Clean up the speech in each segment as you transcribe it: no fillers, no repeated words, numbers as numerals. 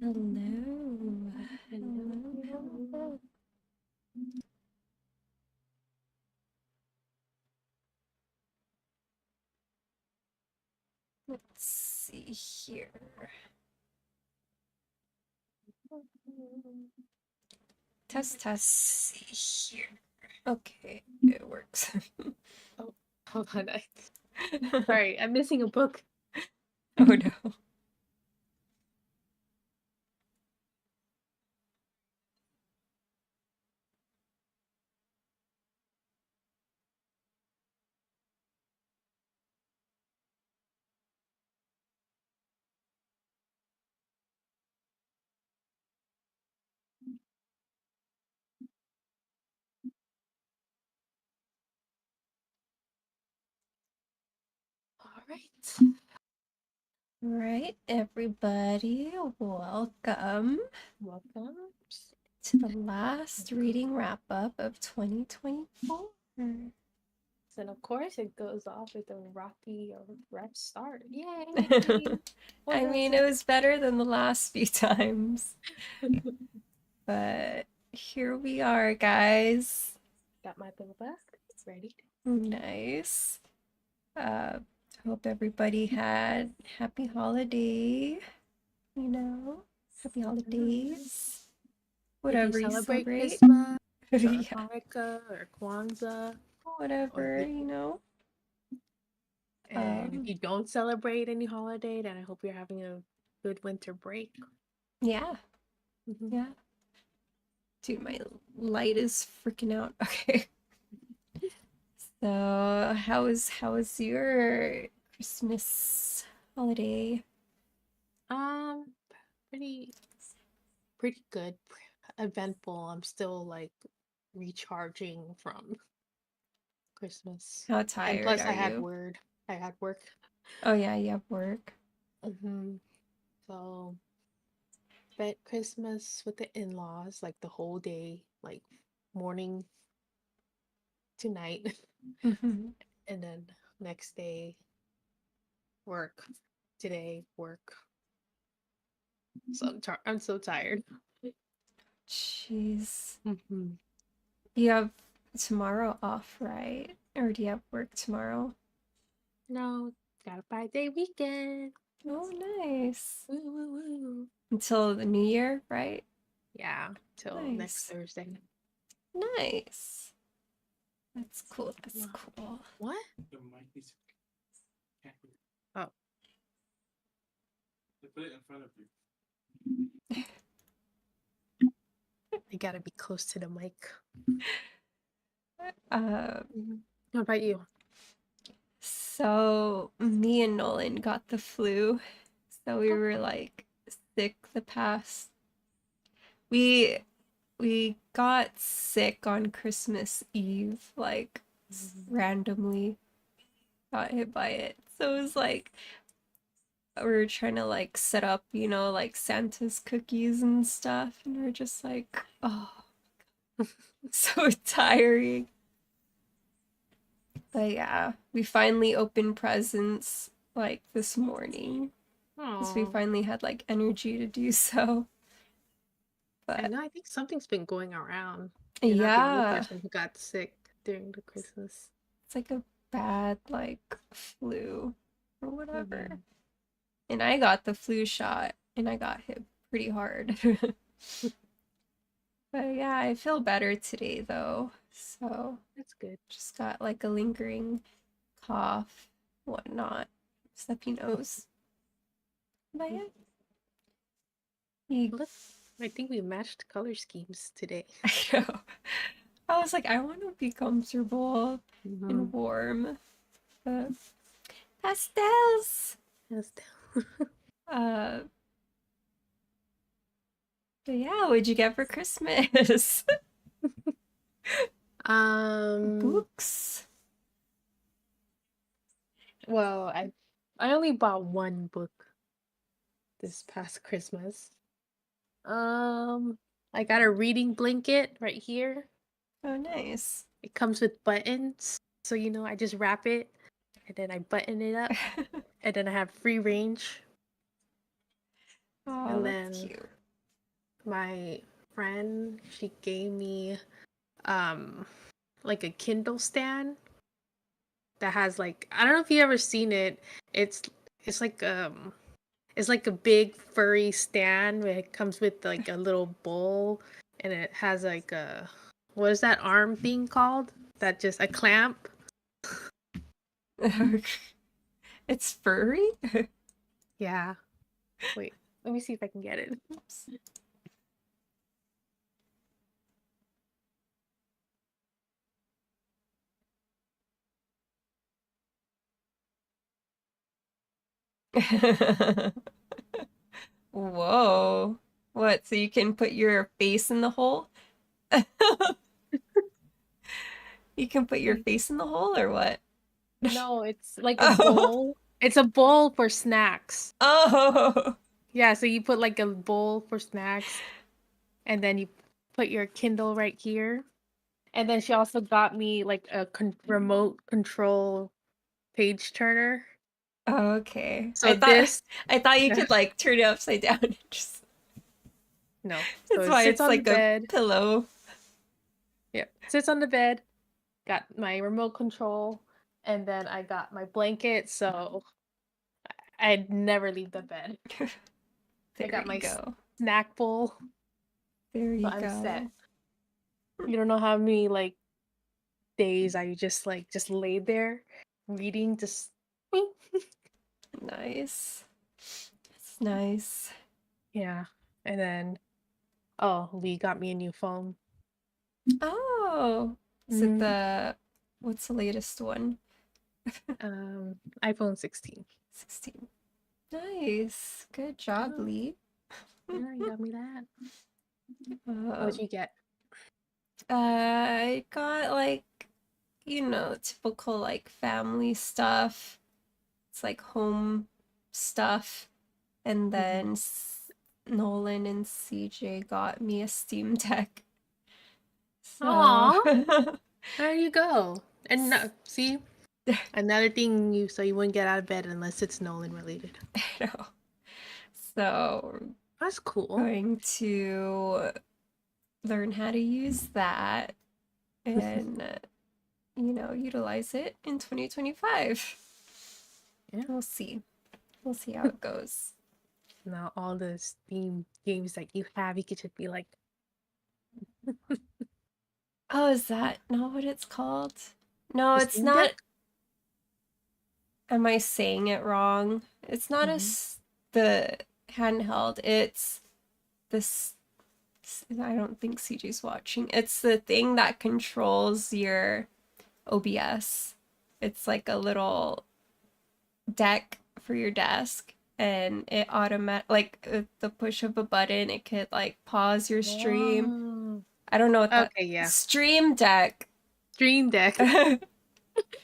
Hello. Hello. Hello. Let's see here. Test. See here. Okay, it works. Oh, hold on. Sorry, I'm missing a book. Oh no. All right. Right, everybody, welcome Welcome. to the last reading wrap up of 2024. And of course, it goes off with a rocky rough start. Yay! I mean, it was better than the last few times, but here we are, guys. Got my little book ready. Nice. Hope everybody had happy holiday, happy holidays. Whatever you celebrate celebrate. Christmas or Yeah, Hanukkah or Kwanzaa. whatever, And if you don't celebrate any holiday, then I hope you're having a good winter break. Yeah. Yeah. Dude, my light is freaking out. Okay. So, how was your Christmas holiday? Pretty good, eventful. I'm still like recharging from Christmas. How And tired plus are you? I had work. Oh yeah, you have work. So spent Christmas with the in-laws, like the whole day, like morning to night. Mhm. And then next day work. Today work. So I'm so tired. Jeez. Mhm. You have tomorrow off, right? Or do you have work tomorrow? No, got a 5-day weekend. Oh, nice. Woo, woo, woo. Until the new year, right? Yeah, till next Nice. Thursday. Nice. That's cool. That's cool. What? Oh, They put it in front of you. I gotta be close to the mic. Um, What about you? so me and Nolan got the flu. So we Oh. were like sick the past we we got sick on Christmas Eve, like randomly got hit by it. So it was like we were trying to like set up, like Santa's cookies and stuff, and we're just like, oh, so tiring. But yeah, we finally opened presents like this morning because we Oh, finally had like energy to do so. I But know. I think something's been going around. You're not the only yeah, person who got sick during the Christmas. it's like a bad like flu or whatever. Mhm. And I got the flu shot and I got hit pretty hard. But yeah, I feel better today though. So That's good. just got like a lingering cough, whatnot, stuffy nose. But yeah, you, Look, I think we matched color schemes today. I know. I was like, I want to be comfortable and Mhm. warm. But pastels. Yes. Uh, but yeah, what'd you get for Christmas? Um, Books. well, I only bought one book this past Christmas. Um, I got a reading blanket right here. Oh, nice. It comes with buttons, so I just wrap it and then I button it up, and then I have free range. Oh, And that's then cute. my friend, she gave me like a Kindle stand that has like, I don't know if you ever seen it. It's it's like it's like a big furry stand where it comes with like a little bowl, and it has like a, what is that arm thing called? That just a clamp? It's furry? Yeah. Wait, let me see if I can get it. Oops. Whoa. What? So you can put your face in the hole? You can put your Wait, face in the hole or what? no, it's like a Oh. bowl. It's a bowl for snacks. Oh. Yeah, so you put like a bowl for snacks, and then you put your Kindle right here. And then she also got me like a remote control page turner. Okay. So this, I thought you could like turn it upside down and just no, so that's it why sits it's on the like a bed. pillow. Yep, sits on the bed. Got my remote control, and then I got my blanket, so I'd never leave the bed. I There got you my go. snack bowl, There so you I'm set. go. You don't know how many like days I just laid there reading, just Nice. It's nice. yeah. And then, oh, Lee got me a new phone. Oh, is it Mm, the what's the latest one? iPhone 16. 16. Nice. Good job, Oh, Lee. yeah, you got me that. What'd Um, you get? I got like, typical like family stuff. It's like home stuff. And Mm-hmm. then Nolan and CJ got me a Steam Deck. So, Aw, there you go. And no, see, another thing so you wouldn't get out of bed unless it's Nolan related. I know. So, That's cool. going to learn how to use that and, utilize it in 2025. Yeah. We'll see. We'll see how it goes. Now all the Steam games that you have, you could just be like, Oh, is that not what it's called? No, the it's Steam not. Deck. Am I saying it wrong? It's not Mm-hmm. the handheld. It's this. I don't think CJ's watching. It's the thing that controls your OBS. It's like a little deck for your desk, and it like at the push of a button, it could like pause your stream. Oh, I don't know what that okay, yeah. Stream Deck. Stream Deck, Steam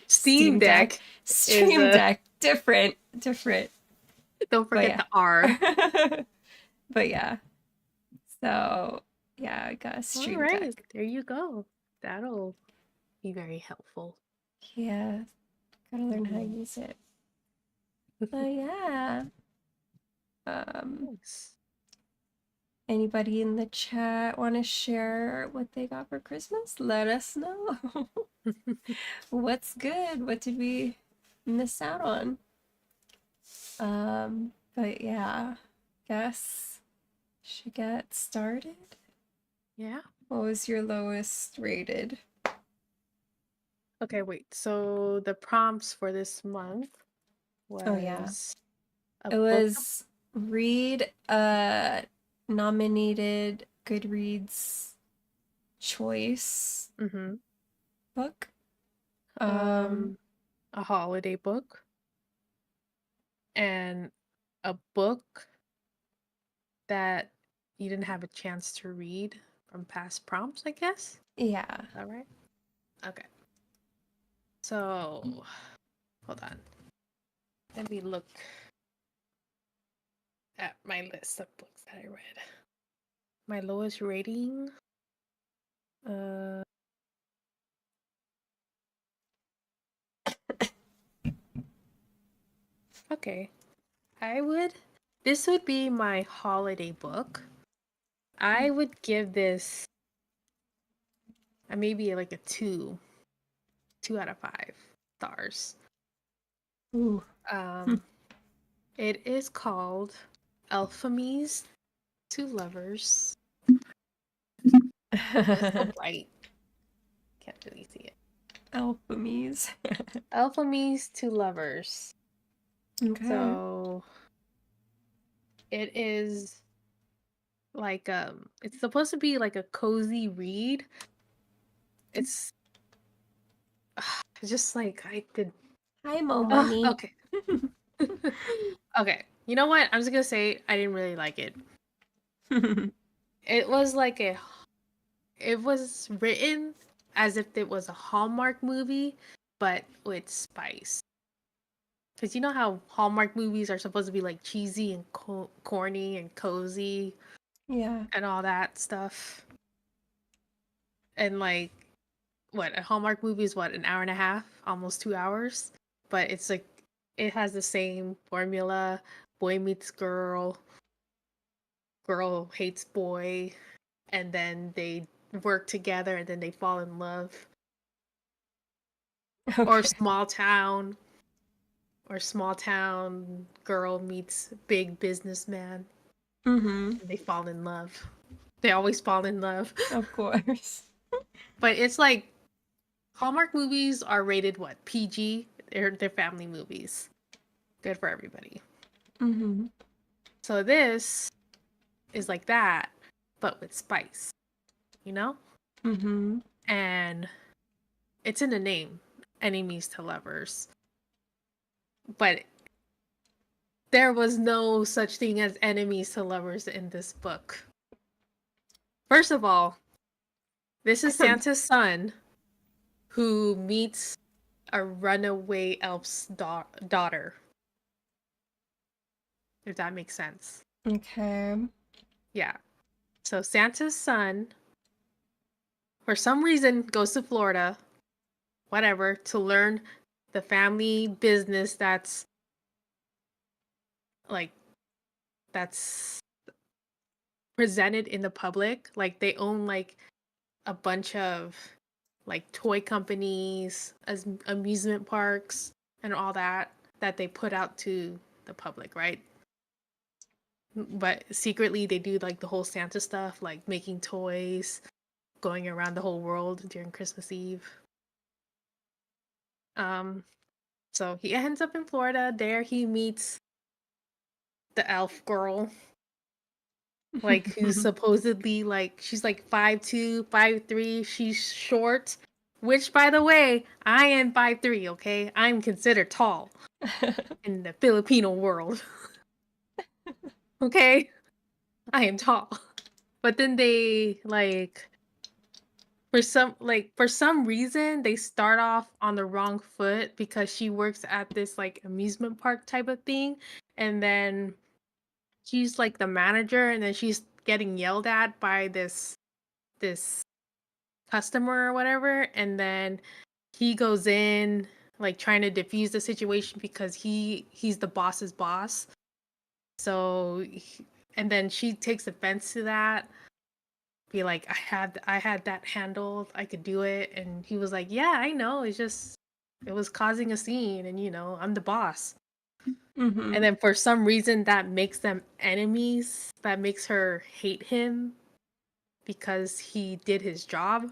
Steam Deck. Deck is Stream a. Deck. Different. Don't But forget yeah. the R. But yeah. So yeah, I got a All Stream right, Deck. there you go. That'll be very helpful. Yeah, gotta learn how to Mhm. use it. But yeah. Um, Nice. Anybody in the chat want to share what they got for Christmas? Let us know. What's good? What did we miss out on? But yeah, guess should get started. Yeah. What was your lowest rated? Okay, wait. So the prompts for this month Oh yeah. was a It book. was read a nominated Goodreads choice Mm-hmm. book. Um, Um, a holiday book and a book that you didn't have a chance to read from past prompts, I guess. yeah. All right. Okay. So, hold on. Let me look at my list of books that I read. My lowest rating. Uh, okay. I would. This would be my holiday book. I would give this maybe like a 2 out of 5 stars. Ooh. It is called Alphemies to Lovers. It's so bright. Can't really see it. Alphemies. Alphemies to Lovers. Okay. So it is like it's supposed to be like a cozy read. It's just like I did. Hi, Mo Money. Okay. Okay. You know what? I'm just gonna say I didn't really like it. It was like it was written as if it was a Hallmark movie, but with spice. Because you know how Hallmark movies are supposed to be like cheesy and corny and cozy Yeah. and all that stuff. And like, what, a Hallmark movie is what, an hour and a half, almost 2 hours? But it's like, it has the same formula: boy meets girl, girl hates boy, and then they work together and then they fall in love. Or Okay. small town girl meets big businessman Mm-hmm. and they fall in love. They always fall in love. Of course. But it's like Hallmark movies are rated what? PG? They're family movies. Good for everybody. Mm-hmm. So this is like that, but with spice. You know? Mm-hmm. And it's in the name, Enemies to Lovers. But there was no such thing as enemies to lovers in this book. First of all, this is Santa's son who meets a runaway elf's daughter. If that makes sense. Okay. Yeah. So Santa's son, for some reason, goes to Florida, whatever, to learn the family business like that's presented in the public. Like they own like a bunch of like toy companies, as amusement parks, and all that they put out to the public, right? But secretly they do like the whole Santa stuff, like making toys, going around the whole world during Christmas Eve. So he ends up in Florida. There he meets the elf girl, like who's supposedly like she's like 5'2", 5'3". She's short, which by the way, I am 5'3", okay? I'm considered tall in the Filipino world. Okay? I am tall. But then they like for some reason they start off on the wrong foot because she works at this like amusement park type of thing, and then she's like the manager, and then she's getting yelled at by this customer or whatever, and then he goes in like trying to diffuse the situation because he's the boss's boss. So and then she takes offense to that, be like, I had that handled, I could do it. And he was like, yeah, I know, it was causing a scene, and I'm the boss. Mm-hmm. And then for some reason that makes them enemies, that makes her hate him because he did his job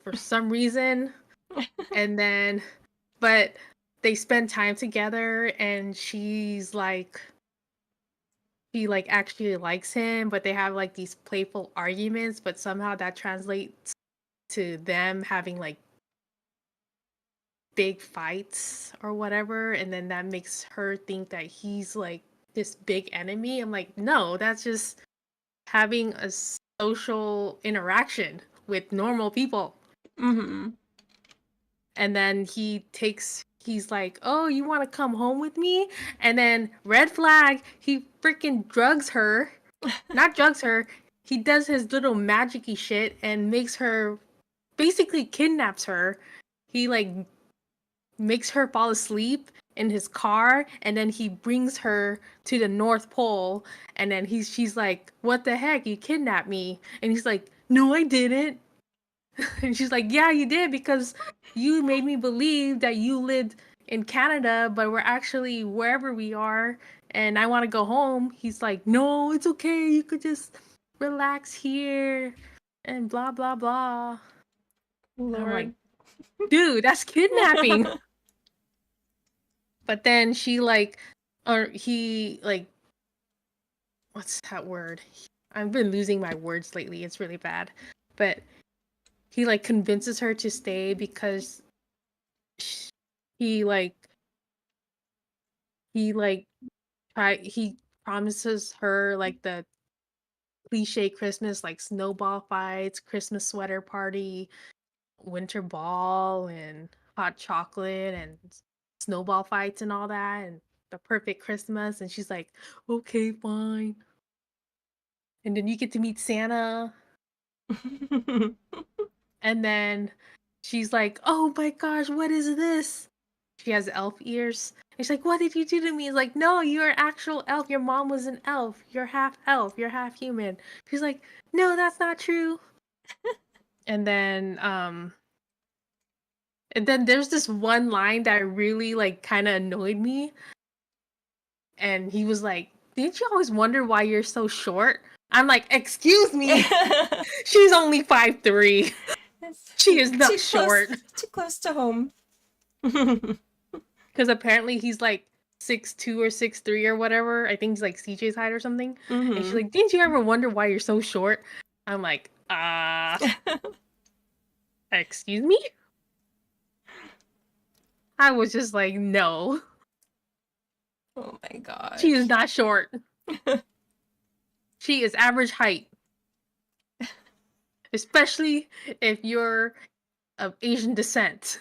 for some reason. And then but they spend time together, and she like actually likes him, but they have like these playful arguments, but somehow that translates to them having like big fights or whatever, and then that makes her think that he's like this big enemy. I'm like, no, that's just having a social interaction with normal people. Mm-hmm. And then he's like, oh, you want to come home with me? And then red flag, he freaking drugs her. Not drugs her, he does his little magic-y shit and makes her, basically kidnaps her. He like makes her fall asleep in his car, and then he brings her to the North Pole, and then she's like, "What the heck? You kidnapped me?" And he's like, "No, I didn't." And she's like, "Yeah, you did, because you made me believe that you lived in Canada, but we're actually wherever we are, and I want to go home." He's like, "No, it's okay. You could just relax here and blah blah blah." And I'm like, Lord. "Dude, that's kidnapping." But then she like, or he like, what's that word? I've been losing my words lately. It's really bad. But he like convinces her to stay because he like he like he promises her like the cliche Christmas, like snowball fights, Christmas sweater party, winter ball, and hot chocolate and snowball fights and all that, and the perfect Christmas. And she's like, "Okay, fine." And then you get to meet Santa. And then she's like, "Oh my gosh, what is this?" She has elf ears. And she's like, "What did you do to me?" He's like, "No, you're an actual elf. Your mom was an elf. You're half elf. You're half human." She's like, "No, that's not true." And then there's this one line that really like kind of annoyed me. And he was like, "Didn't you always wonder why you're so short?" I'm like, "Excuse me. She's only 5'3". She is not short. Too close to home. Because apparently he's like 6'2" or 6'3" or whatever. I think he's like CJ's height or something. And she's like, "Didn't you ever wonder why you're so short?" I'm like, excuse me? I was just like, no. Oh my gosh. She is not short. She is average height. Especially if you're of Asian descent.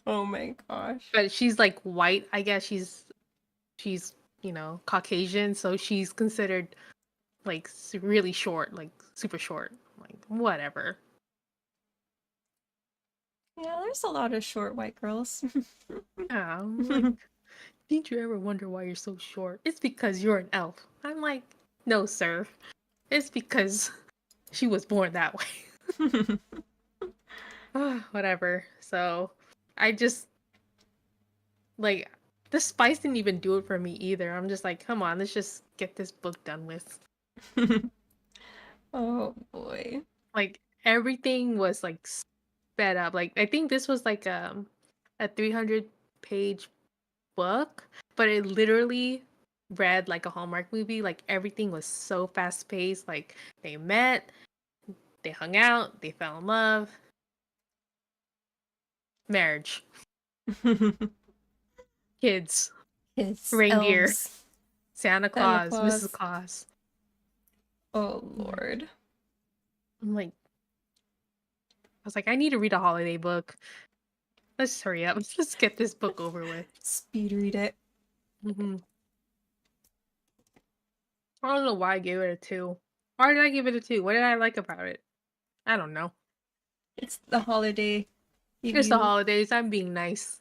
Oh my gosh. But she's like white. I guess she's Caucasian, so she's considered like really short, like super short. Like whatever. Yeah, there's a lot of short white girls. Yeah, I'm like, didn't you ever wonder why you're so short? It's because you're an elf. I'm like, no, sir. It's because she was born that way. Whatever. So I just like the spice didn't even do it for me either. I'm just like, come on, let's just get this book done with. Oh boy. Like everything was like sped up. Like I think this was like a 300-page book, but it literally read like a Hallmark movie. Like everything was so fast paced. Like they met, they hung out, they fell in love, marriage, kids, His reindeer, elves. Santa Santa Claus, Claus. Mrs. Claus. Oh Lord. I'm like, I was like, I need to read a holiday book. Let's just hurry up. Let's get this book over with. Speed read it. Mm-hmm. I don't know why I gave it a 2. Why did I give it a 2? What did I like about it? I don't know. It's the holiday. It's the holidays. I'm being nice.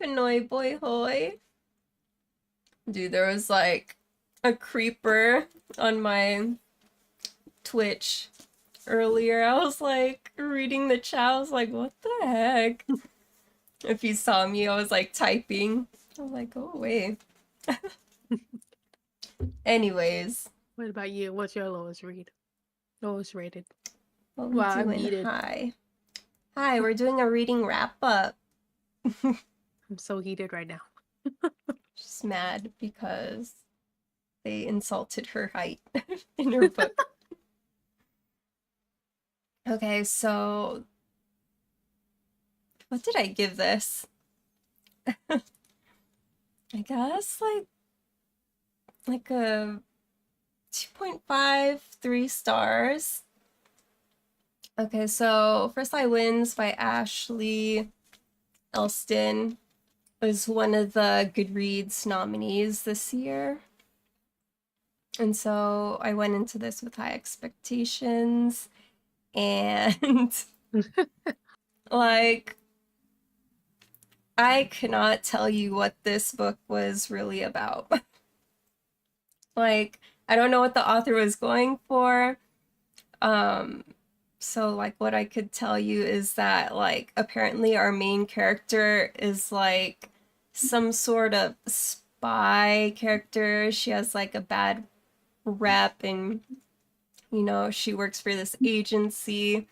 Pinoy boy hoy. Dude, there was like a creeper on my Twitch earlier. I was like reading the chat. I was like, what the heck? If you saw me, I was like typing. I was like, go away. Anyways. What about you? What's your lowest read? Lowest rated? What we Wow, I'm doing? heated. Hi. Hi, we're doing a reading wrap up. I'm so heated right now. She's mad because they insulted her height in her book. Okay, so what did I give this? I guess like a 2.5, 3 stars. Okay, so First Eye Wins by Ashley Elston was one of the Goodreads nominees this year. And so I went into this with high expectations, and like I cannot tell you what this book was really about. Like, I don't know what the author was going for. Um, so like what I could tell you is that like apparently our main character is like some sort of spy character. She has like a bad rep and she works for this agency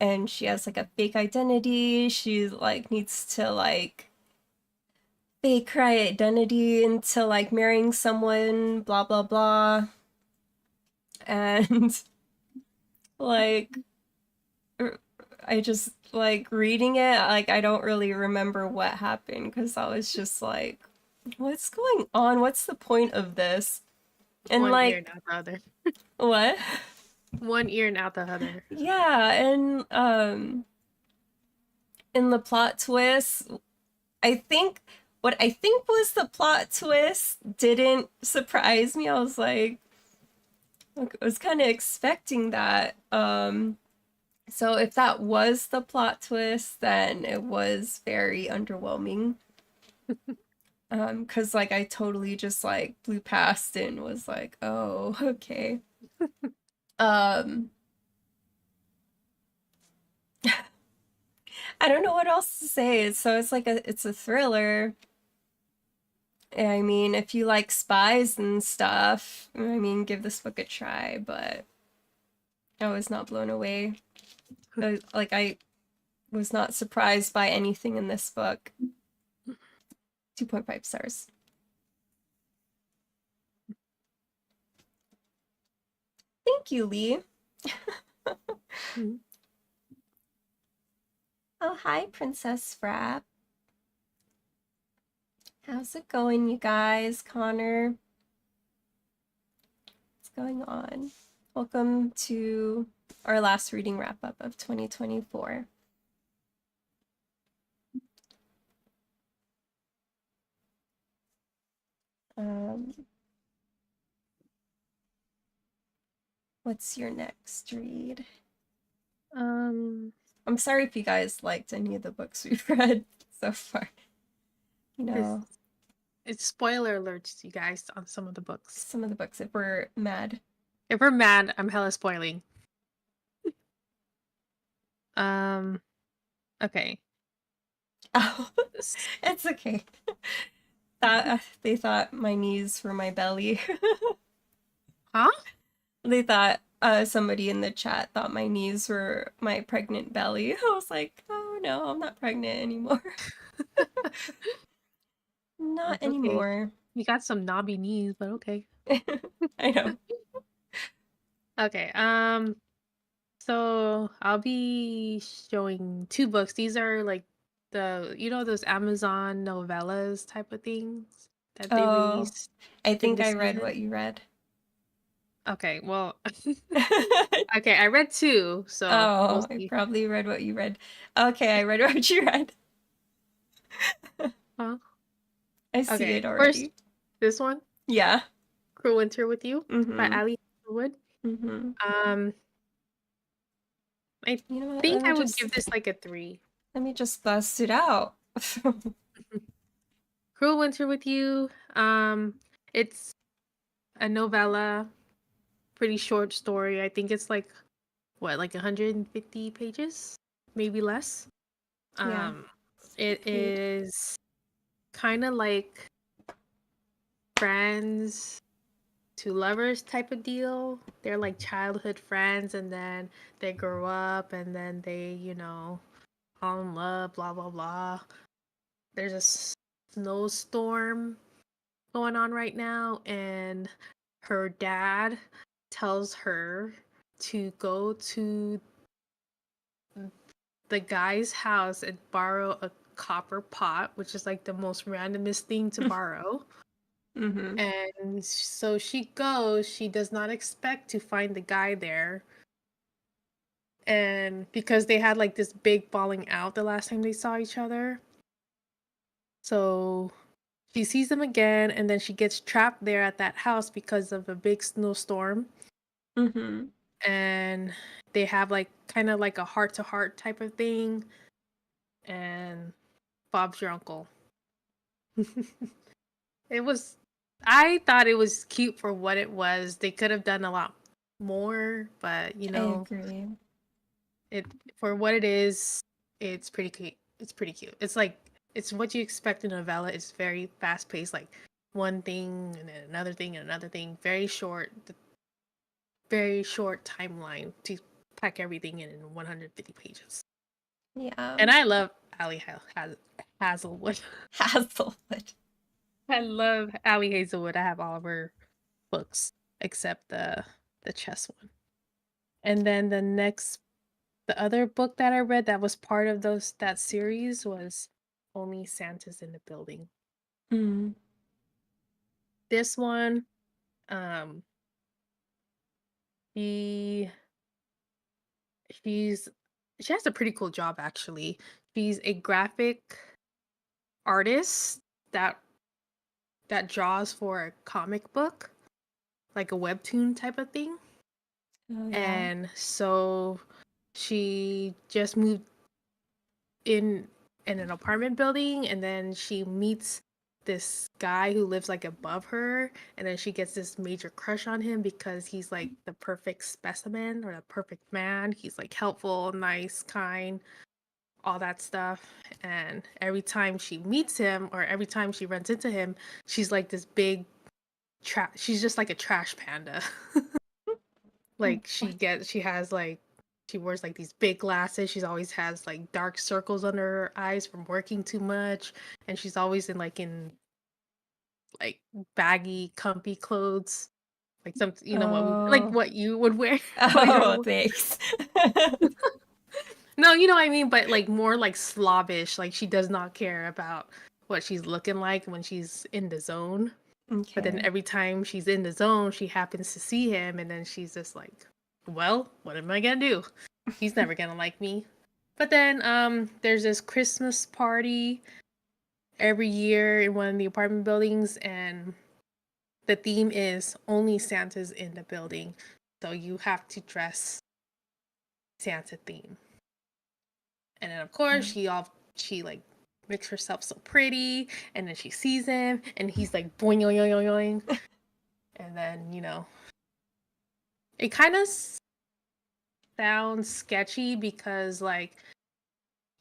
and she has like a fake identity. She like needs to like fake her identity into like marrying someone, blah blah blah. And like I just like reading it, like I don't really remember what happened because I was just like, what's going on? What's the point of this? And One ear and like, out the other. what? One ear and out the other. Yeah, and in the plot twist, I think what I think was the plot twist didn't surprise me. I was like, I was kind of expecting that. So if that was the plot twist, then it was very underwhelming. Cause like I totally just like blew past and was like, oh, okay. Um, I don't know what else to say. So it's a thriller. I mean, if you like spies and stuff, I mean, give this book a try, but I was not blown away. Like I was not surprised by anything in this book. 2.5 stars. Thank you, Lee. Mhm. Oh, hi, Princess Frap. How's it going, you guys? Connor, what's going on? Welcome to our last reading wrap up of 2024. Um, what's your next read? Um, I'm sorry if you guys liked any of the books we've read so far. You it's, know, it's spoiler alerts, you guys, on some of the books. some of the books that were mad. If we're mad, I'm hella spoiling. Um, okay. Oh, S- it's okay. That they thought my knees were my belly. Huh? They thought somebody in the chat thought my knees were my pregnant belly. I was like, oh no, I'm not pregnant anymore. Not It's okay. anymore. You got some knobby knees, but okay. I know. Okay. So I'll be showing two books. These are like those Amazon novellas type of things that they Oh, released I in think the I read season. what you read. Okay, well, okay, I read two, so we'll Oh, I see. probably read what you read. Okay, I read what you read. Huh? I see Okay, it first already. this one, Yeah. Cruel Winter with You by Mm-hmm. Ali Wood. Mm-hmm. Um, I You know what? think I would give this like a 3. Let me just bust it out. Cruel Winter with You. It's a novella, pretty short story. I think it's like what, like 150 pages, maybe less. Yeah. Um, it Sweet. is kind of like friends to lovers type of deal. They're like childhood friends, and then they grow up, and then they, fall in love, blah, blah, blah. There's a snowstorm going on right now, and her dad tells her to go to the guy's house and borrow a copper pot, which is like the most randomest thing to borrow. Mm-hmm. And so she goes, she does not expect to find the guy there. And because they had like this big falling out the last time they saw each other. So she sees him again, and then she gets trapped there at that house because of a big snowstorm. Mm-hmm. And they have like kind of like a heart to heart type of thing. And Bob's Your Uncle. It was. I thought it was cute for what it was. They could have done a lot more, but I agree. it for what it is, it's pretty cute. It's pretty cute. It's like it's what you expect in a novella. It's very fast paced, like one thing and then another thing and another thing. Very short timeline to pack everything in 150 pages. Yeah. And I love Hazelwood. Hazelwood. I love Allie Hazelwood. I have all of her books except the chess one. And then the other book that I read that was part of that series was Only Santa's in the Building. Mm. This one, um, she she's she has a pretty cool job actually. She's a graphic artist that draws for a comic book, like a webtoon type of thing. Oh yeah. And so she just moved in an apartment building, and then she meets this guy who lives like above her, and then she gets this major crush on him because he's like the perfect specimen or the perfect man. He's like helpful, nice, kind, all that stuff. And every time she meets him or every time she runs into him, she's like this big she's just like a trash panda. Like she has like she wears like these big glasses. She's always has like dark circles under her eyes from working too much, and she's always in like baggy, comfy clothes, like some Oh. what you would wear. Oh, thanks. No, you know what I mean, but like more like slobbish. Like she does not care about what she's looking like when she's in the zone. But then Okay. every time she's in the zone, she happens to see him, and then she's just like, well, what am I gonna do? He's never gonna like me. But then there's this Christmas party every year in one of the apartment buildings, and the theme is Only Santa's in the Building. So you have to dress Santa theme. And then of course she like makes herself so pretty, and then she sees him and he's like boing yoing yoing yoing. And then, it kind of sounds sketchy because like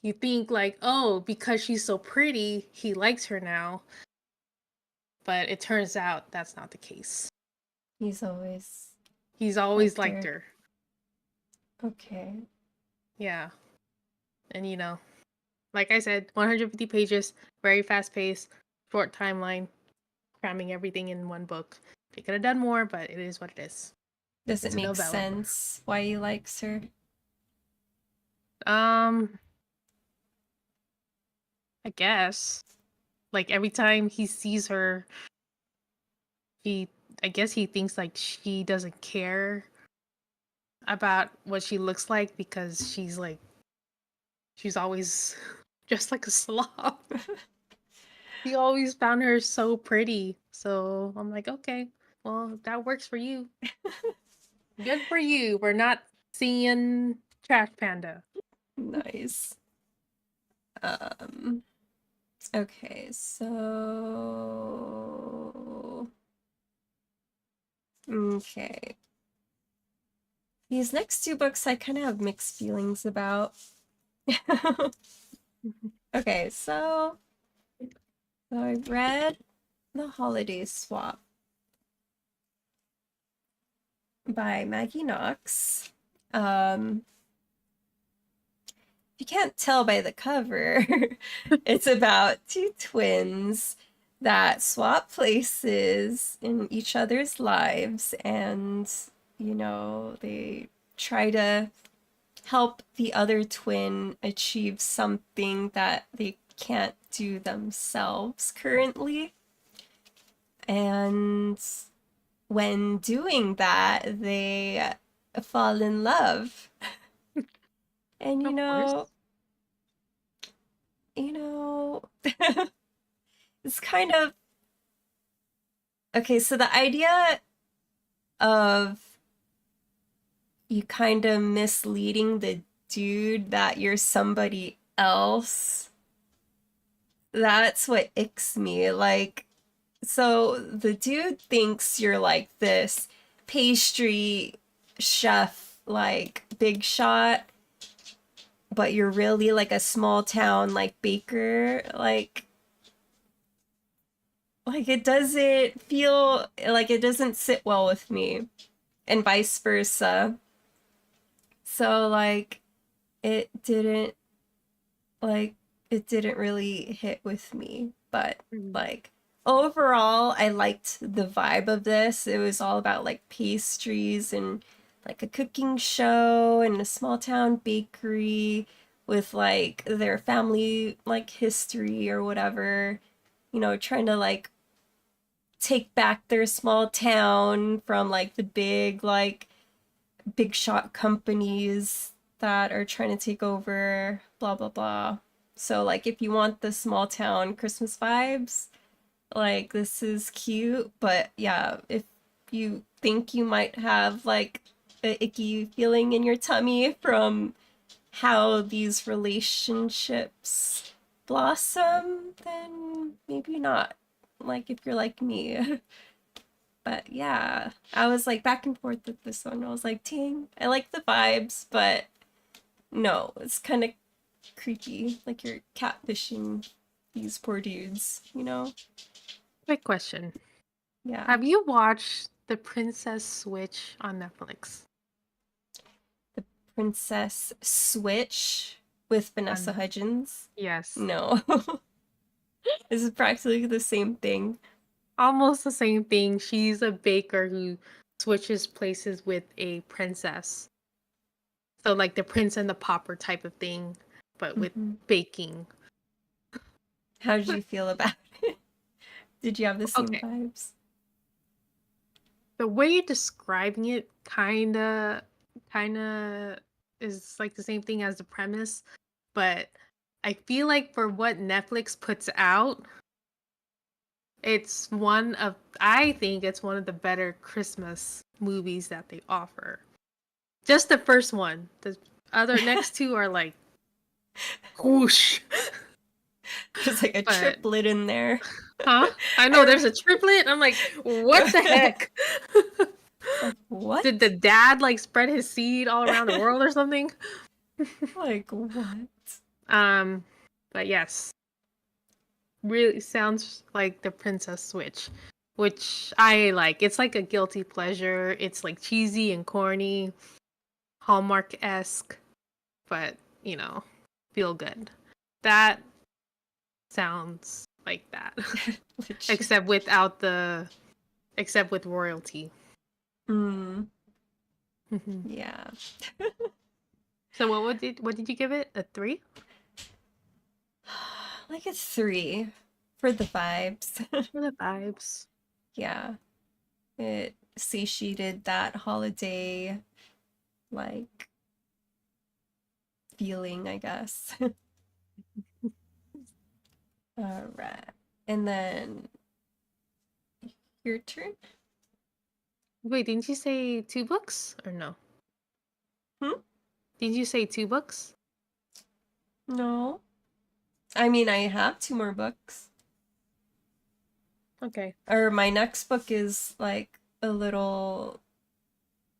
you think like, oh, because she's so pretty, he likes her now. But it turns out that's not the case. He's always He's always liked liked her. her. Okay. Yeah. And like I said, 150 pages, very fast paced, short timeline, cramming everything in one book. They could have done more, but it is what it is. Does it It's a make novella. sense why he likes her? I guess. Like every time he sees her, he I guess he thinks like she doesn't care about what she looks like because she's always just like a slob. He always found her so pretty. So I'm like, okay, well, that works for you. Good for you. We're not seeing Trash Panda. Nice. Um, okay, so okay. These next two books I kind of have mixed feelings about. Okay, so I read The Holiday Swap by Maggie Knox. If you can't tell by the cover, it's about two twins that swap places in each other's lives, and they try to help the other twin achieve something that they can't do themselves currently. And when doing that, they fall in love. And Of course. you know, it's kind of okay. So the idea of you kind of misleading the dude that you're somebody else that's what icks me. Like, so the dude thinks you're like this pastry chef, like big shot, but you're really like a small town like baker. Like it doesn't feel like it doesn't sit well with me, and vice versa. So it didn't like it didn't really hit with me, but Mm. like overall I liked the vibe of this. It was all about like pastries and like a cooking show and a small town bakery with like their family like history or whatever, trying to like take back their small town from like the big shot companies that are trying to take over, blah blah blah. So like if you want the small town Christmas vibes, like this is cute, but yeah, if you think you might have like a icky feeling in your tummy from how these relationships blossom, then maybe not. Like if you're like me. But yeah, I was like back and forth with this one. I was like, dang, I like the vibes, but no, it's kind of creepy. Like you're catfishing these poor dudes. Quick question. Yeah. Have you watched The Princess Switch on Netflix? The Princess Switch with Vanessa On Hudgens. Yes. No. This is practically the same thing. Almost the same thing. She's a baker who switches places with a princess. So like the prince and the pauper type of thing, but with Hmm. baking. How did you feel about it? Did you have the same Okay. vibes? The way you're describing it kinda is like the same thing as the premise, but I feel like for what Netflix puts out, I think it's one of the better Christmas movies that they offer. Just the first one. The other next two are like whoosh. There's like a But triplet in there. huh? I I know there's re- a triplet. I'm like, what the heck? like what? Did the dad like spread his seed all around the world or something? Like what? Um, but yes, really sounds like the Princess Switch, which I like. It's like a guilty pleasure. It's like cheesy and corny, Hallmark-esque, but feel good. That sounds like that. Legit. Except with royalty. Mm, Mhm. yeah. So what did you give it? A 3? Like a 3 for the vibes. For the vibes. Yeah. It satiated that holiday like feeling, I guess. All right. And then your turn? Wait, didn't you say 2 books or no? Hmm? Did you say 2 books? No. I mean, I have 2 more books. Okay. Or my next book is like a little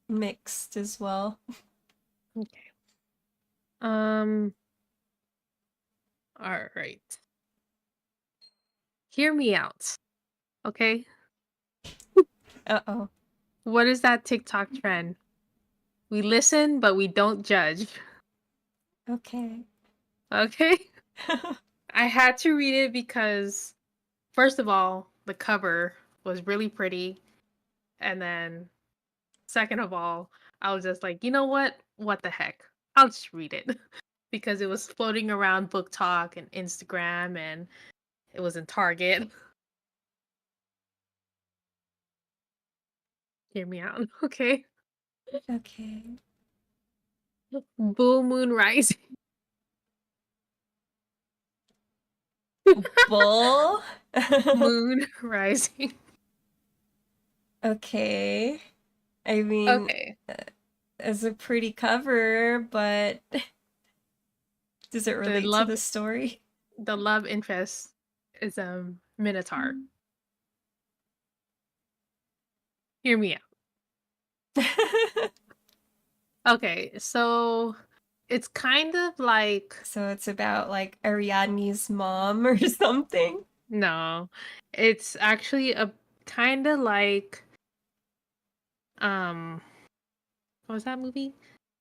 mixed as well. Okay. Um. All right. Hear me out. Okay. Uh-oh. What is that TikTok trend? We listen, but we don't judge. Okay. Okay. I had to read it because, first of all, the cover was really pretty, and then second of all, I was just like, you know what? What the heck? I'll just read it because it was floating around Book Talk and Instagram, and it was in Target. Hear me out, okay? Okay. Bull Moon Rising. Bull. Moon Rising. Okay. I mean, Okay. it's a pretty cover, but does it The relate to love the story? the love interest is a minotaur. Hear me out. Okay, so it's kind of like So it's about like Ariadne's mom or something. no, it's actually a kind of like um what was that movie?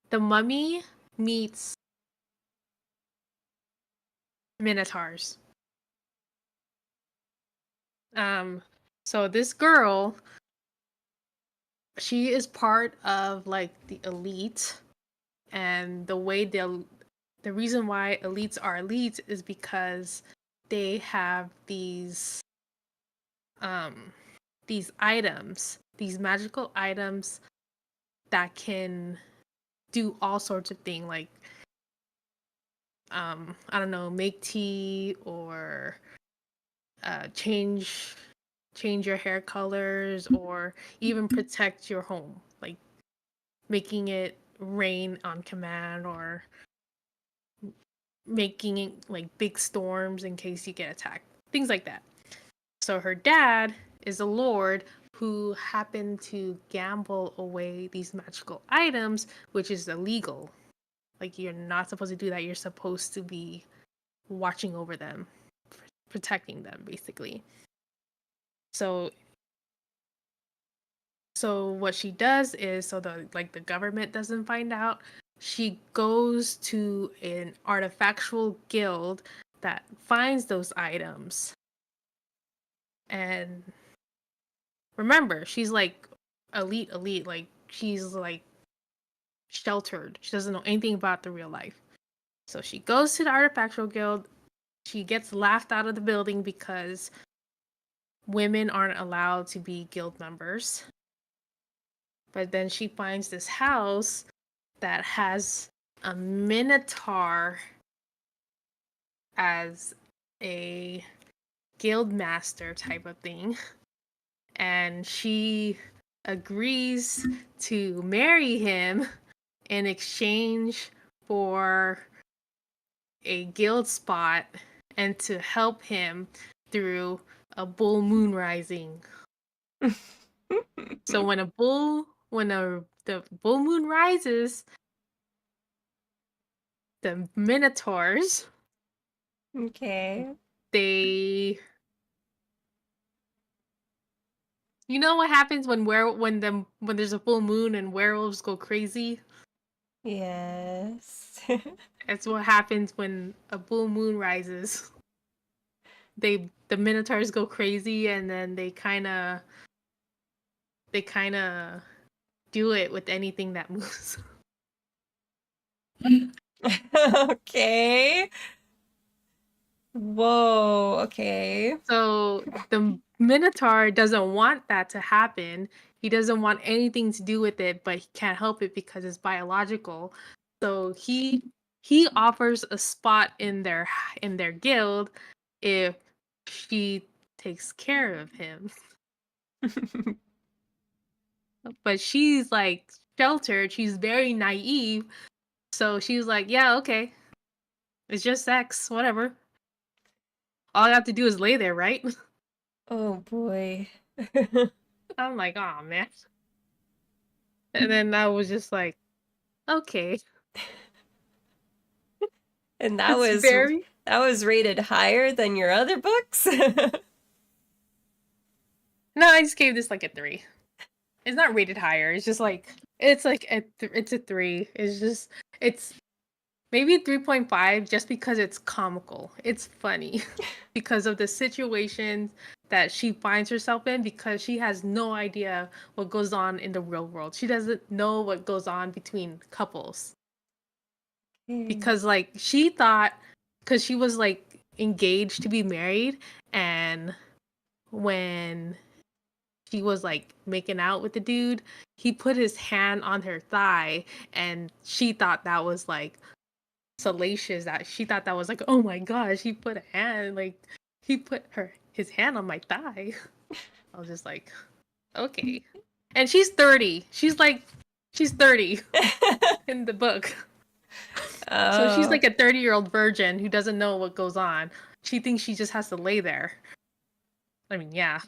The Mummy meets minotaurs. Um, so this girl, she is part of like the elite, and the reason why elites are elites is because they have these items, these magical items that can do all sorts of things like I don't know, make tea or change your hair colors or even protect your home, like making it rain on command or making it like big storms in case you get attacked, things like that. So her dad is a lord who happened to gamble away these magical items, which is illegal. Like, you're not supposed to do that. You're supposed to be watching over them, protecting them, basically. So what she does is, so the government doesn't find out, she goes to an artifactual guild that finds those items. And remember, she's like elite, like she's like sheltered. She doesn't know anything about the real life. So she goes to the artifactual guild. She gets laughed out of the building because women aren't allowed to be guild members. But then she finds this house that has a minotaur as a guild master type of thing. And she agrees to marry him in exchange for a guild spot and to help him through a bull moon rising. So when the bull moon rises, the minotaurs, Okay. they, you know what happens when there's a full moon and werewolves go crazy? Yes. That's what happens when a full moon rises. The minotaurs go crazy, and then they kind of do it with anything that moves. Okay. Whoa, okay. So the minotaur doesn't want that to happen. He doesn't want anything to do with it, but he can't help it because it's biological. So he offers a spot in their guild if she takes care of him. But she's like sheltered. She's very naive. So she's like, yeah, okay. It's just sex, whatever. All I have to do is lay there, right? Oh boy. I'm like, oh man. And then I was just like, okay. And It's very that was rated higher than your other books? No, I just gave this like a 3. It's not rated higher. It's just like it's like it's a 3. It's maybe 3.5 just because it's comical. It's funny because of the situations that she finds herself in because she has no idea what goes on in the real world. She doesn't know what goes on between couples. Because like she thought cuz she was like engaged to be married, and when she was like making out with the dude, he put his hand on her thigh, and she thought that was like salacious. That she thought that was like, oh my gosh, he put his hand on my thigh. I was just like, okay. And she's 30. She's 30 in the book. So she's Oh. like a 30-year-old virgin who doesn't know what goes on. she thinks she just has to lay there. I mean, yeah,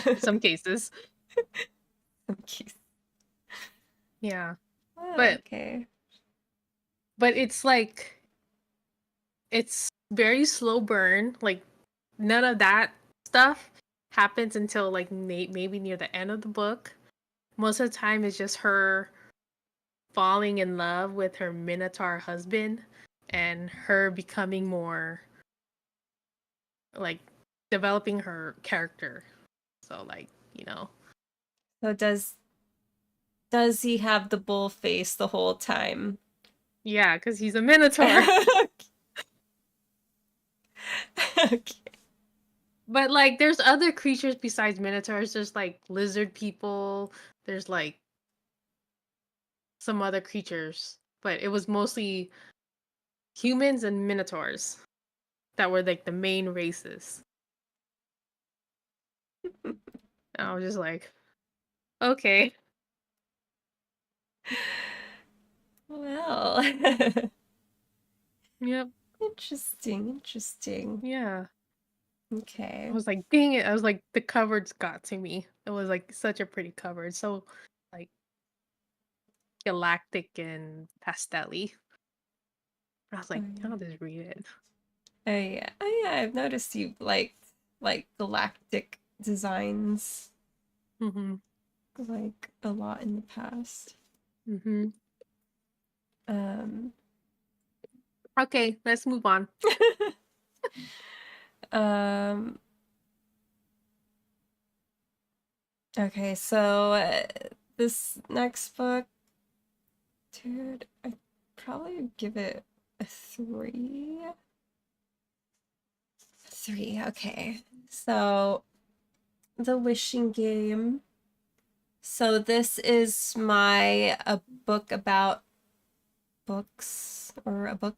in some cases. Okay. Yeah. Oh, But okay. it's like it's very slow burn. Like none of that stuff happens until like maybe near the end of the book. Most of the time it's just her falling in love with her Minotaur husband and her becoming more like developing her character. So like, you know. So does he have the bull face the whole time? Yeah, because he's a Minotaur. Okay. But like there's other creatures besides Minotaurs. There's like lizard people. There's like some other creatures. But it was mostly humans and Minotaurs that were like the main races. And I was just like, okay. Well, Yep. interesting, interesting. Yeah. I Okay. was like, dang it. I was like, the covers got to me. It was like such a pretty cover. It's so like galactic and pastel-y. I was Oh like, yeah. I'll just read it. Oh yeah. Oh yeah. I've noticed you like galactic designs Mm-hmm. like a lot in the past. Mm-hmm. Um Okay, let's move on. um okay, so this next book, dude, I'd probably give it a 3. 3, okay. So The Wishing Game. So this is a book about books or a book.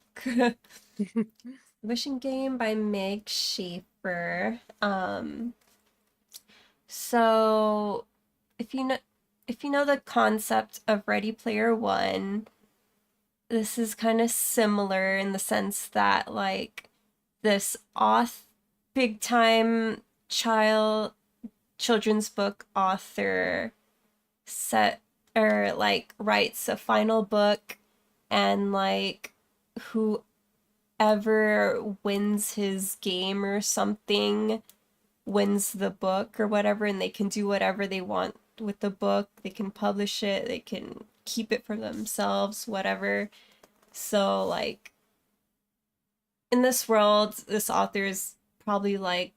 Wishing Game by Meg Schaefer. So if you know the concept of Ready Player One, this is kind of similar in the sense that like this big time children's book author set or like writes a final book, and like whoever wins his game or something wins the book or whatever, and they can do whatever they want with the book. They can publish it, they can keep it for themselves, whatever. So like in this world, this author is probably like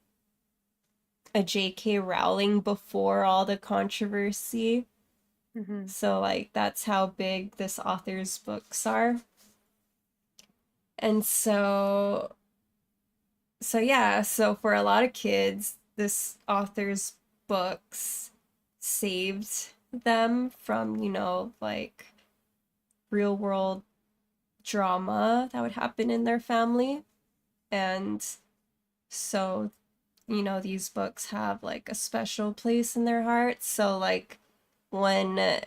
a J.K. Rowling before all the controversy. Mm-hmm. So like that's how big this author's books are. And so yeah, so for a lot of kids, this author's books saved them from, like real world drama that would happen in their family. And so, these books have like a special place in their hearts. So like when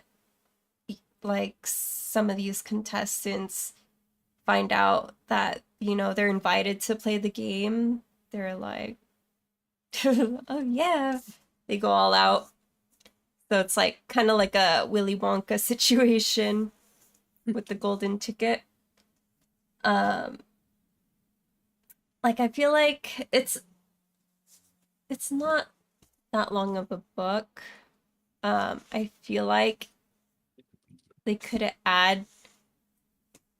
like some of these contestants find out that, they're invited to play the game, they're like, oh yeah, they go all out. So it's like kind of like a Willy Wonka situation with the golden ticket. Um, like I feel like it's not that long of a book. I feel like they could have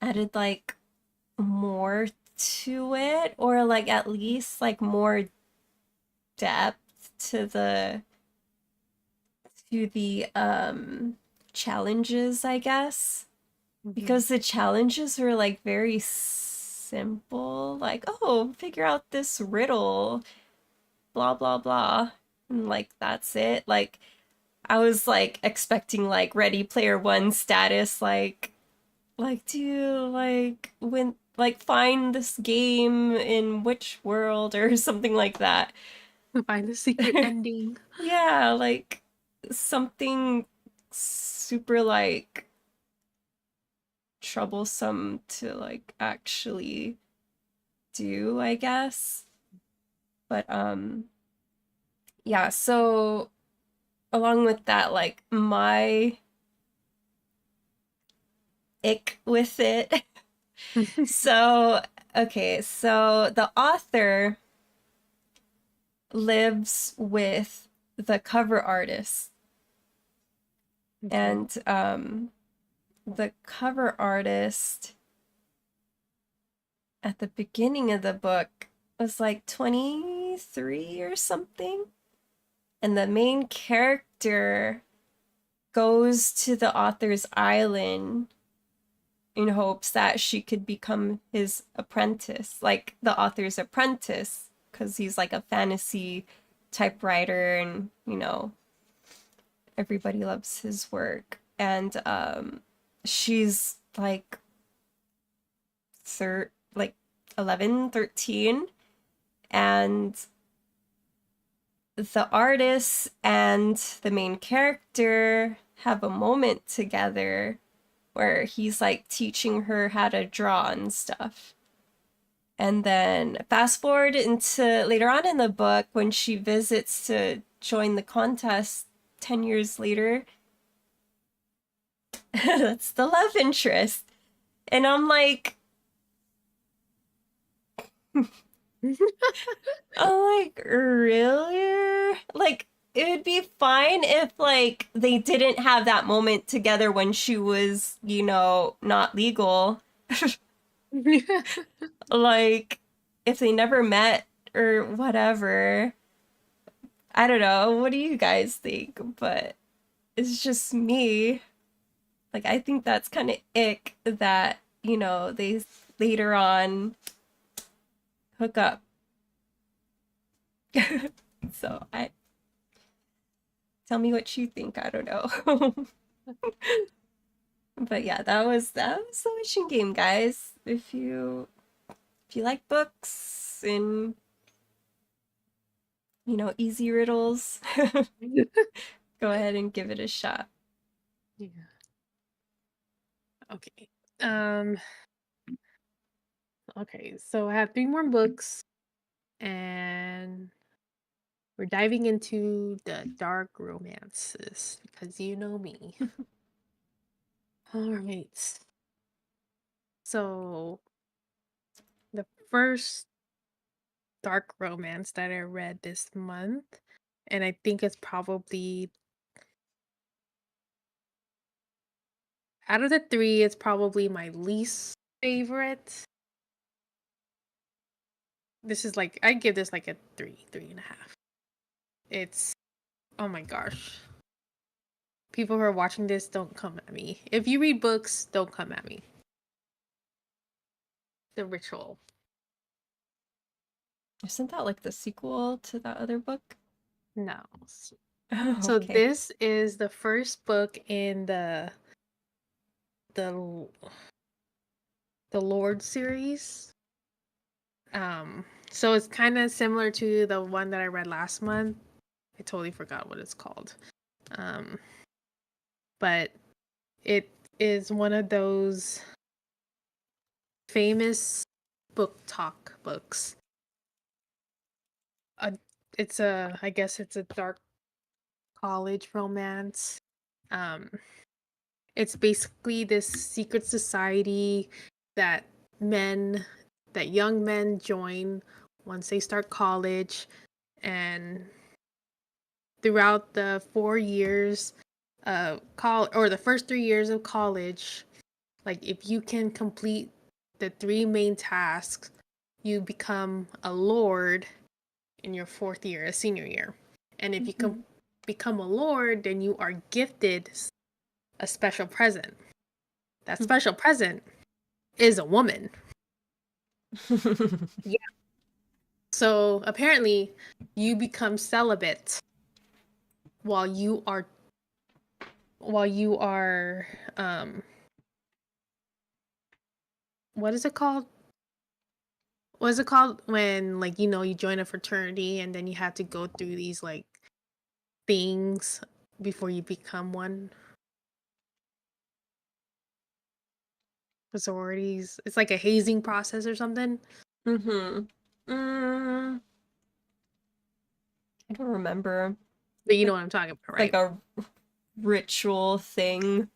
added like more to it, or like at least like more depth to the challenges, I guess. Mm-hmm. Because the challenges were like very simple, like, oh, figure out this riddle, blah blah blah. And like that's it. Like I was like expecting like Ready Player One status, like do like when like find this game in which world or something like that. Find the secret ending. Yeah, like something super like troublesome to like actually do, I guess. But yeah, so along with that, like my ick with it. So, okay, so the author lives with the cover artist, Okay. and the cover artist at the beginning of the book was like 23 or something, and the main character goes to the author's island in hopes that she could become his apprentice, like the author's apprentice, because he's like a fantasy type writer, and everybody loves his work. And she's like like 11, 13, and the artist and the main character have a moment together where he's like teaching her how to draw and stuff. And then fast forward into later on in the book when she visits to join the contest 10 years later. That's the love interest. And I'm like, really? Like, it would be fine if, like, they didn't have that moment together when she was, not legal. Like, if they never met or whatever. I don't know. What do you guys think? But it's just me. Like, I think that's kind of ick that, they later on hook up. So, tell me what you think. I don't know. But yeah, that was the wishing game, guys. If you like books and easy riddles, go ahead and give it a shot. Yeah. Okay. Um, okay, so I have three more books and we're diving into the dark romances because you know me. All right. So the first dark romance that I read this month, and I think it's probably out of the three, it's probably my least favorite. This is like I give this like a 3.5. It's oh my gosh. People who are watching this, don't come at me. If you read books, don't come at me. The Ritual. Isn't that like the sequel to that other book? No. Oh, So okay. this is the first book in the the Lord series. So it's kind of similar to the one that I read last month. I totally forgot what it's called. Um, but it is one of those famous book talk books. Uh, I guess it's a dark college romance. Um, it's basically this secret society that men, that young men join once they start college, and throughout the 4 years of college or the first 3 years of college, like if you can complete the three main tasks, you become a lord in your fourth year, a senior year. And if you Mhm. become a lord, then you are gifted a special present. That special present is a woman. Yeah. So apparently, you become celibate while you are while you are what is it called? What is it called when like you join a fraternity and then you have to go through these like things before you become one? Sororities. It's like a hazing process or something. Mm-hmm. Mm, I don't remember. But you know what I'm talking about, Like right? a ritual thing.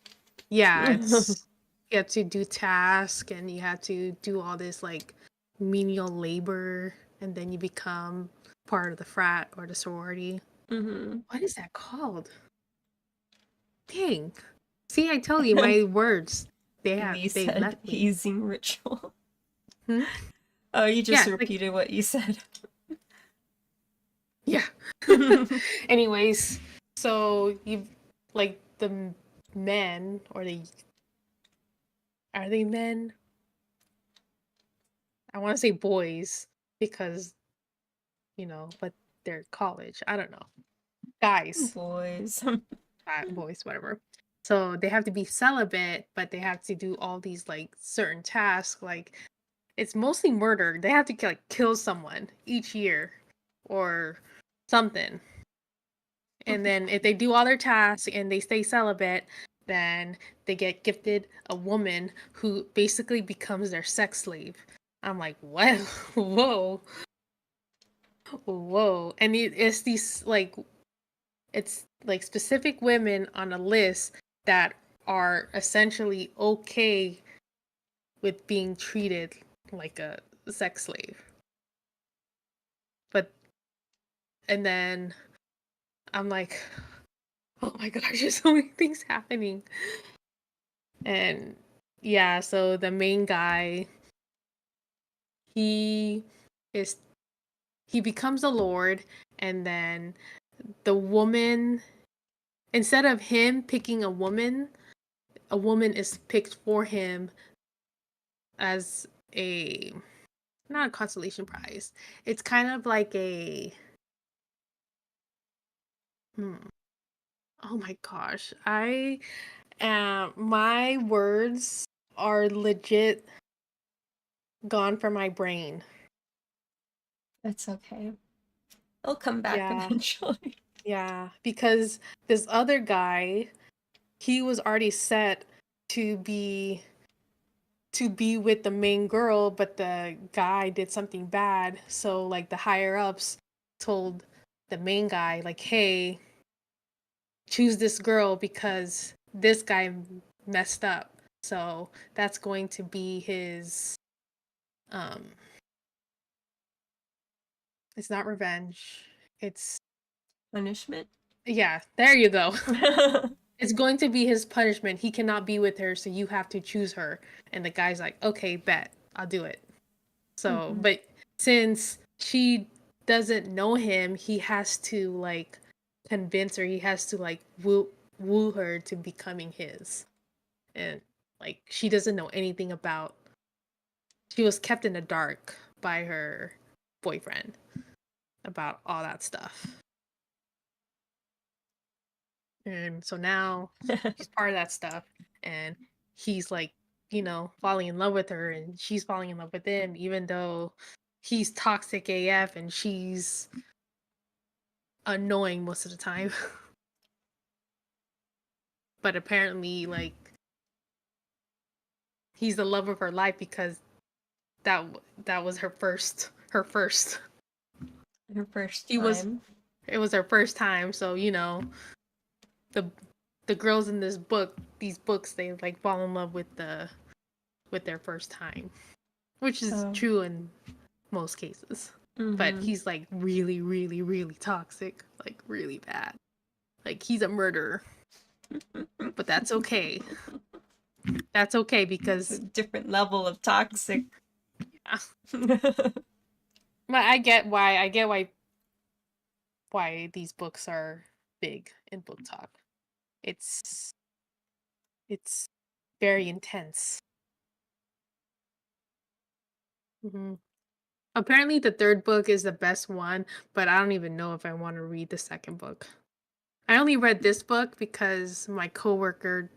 Yeah, it's you have to do tasks and you have to do all this like menial labor, and then you become part of the frat or the sorority. Hmm. What is that called? Dang. See, I told you my words. Lee They said left me. hazing ritual. Hmm? Oh, you just Yeah, it's like repeated what you said. yeah. Anyways, so you like men or the are they men? I want to say boys because but they're college. I don't know. Guys, Boys. boys, whatever. So they have to be celibate, but they have to do all these like certain tasks. Like it's mostly murder. They have to like kill someone each year or something. And then if they do all their tasks and they stay celibate, then they get gifted a woman who basically becomes their sex slave. I'm like, what? Whoa, whoa! And it's these like it's like specific women on a list that are essentially okay with being treated like a sex slave. But and then I'm like, oh my gosh, there's so many things happening. And yeah, so the main guy, he is he becomes a lord, and then the woman, instead of him picking a woman is picked for him as a not a consolation prize. It's kind of like a hmm, oh my gosh. I my words are legit gone from my brain. That's okay. It'll come back Yeah. eventually. Yeah, because this other guy, he was already set to be with the main girl, but the guy did something bad. So like the higher ups told the main guy like, "Hey, choose this girl because this guy messed up." So that's going to be his um it's not revenge. It's Punishment? yeah, there you go. It's going to be his punishment. He cannot be with her, so you have to choose her. And the guy's like, okay, bet. I'll do it. So, Mhm. but since she doesn't know him, he has to like convince her, he has to like woo her to becoming his. And like she doesn't know anything about she was kept in the dark by her boyfriend about all that stuff. And so now she's part of that stuff. And he's like, falling in love with her and she's falling in love with him, even though he's toxic AF and she's annoying most of the time. But apparently, like, he's the love of her life because that that was her first. Her first He was time. it was her first time, so the the girls in these books, they like fall in love with their first time, which is Oh. true in most cases. But Mm-hmm. he's like really, really, really toxic, like really bad. Like he's a murderer, but that's okay. That's okay It's a because different level of toxic. yeah. But I get why these books are big in book talk. It's it's very intense. Hmm. Apparently, the third book is the best one, but I don't even know if I want to read the second book. I only read this book because my coworker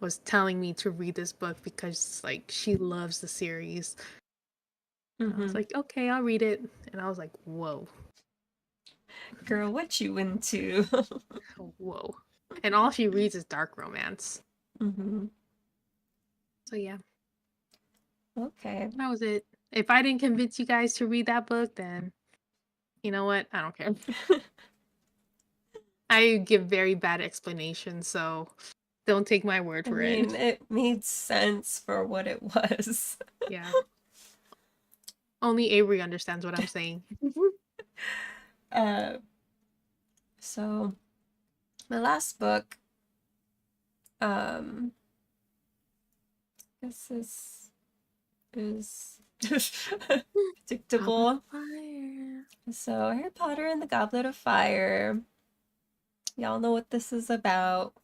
was telling me to read this book because like she loves the series. And I was Mm-hmm. like, okay, I'll read it. And I was like, whoa, Girl, what you into? whoa. And all she reads is dark romance. Mm-hmm. So yeah, Okay. that was it. If I didn't convince you guys to read that book, then you know what? I don't care. I give very bad explanations, so don't take my word I for mean, it. it made sense for what it was. Yeah. Only Avery understands what I'm saying. uh, so my last book, um, this is Goblet predictable. of Fire. So Harry Potter and the Goblet of Fire. Y'all know what this is about.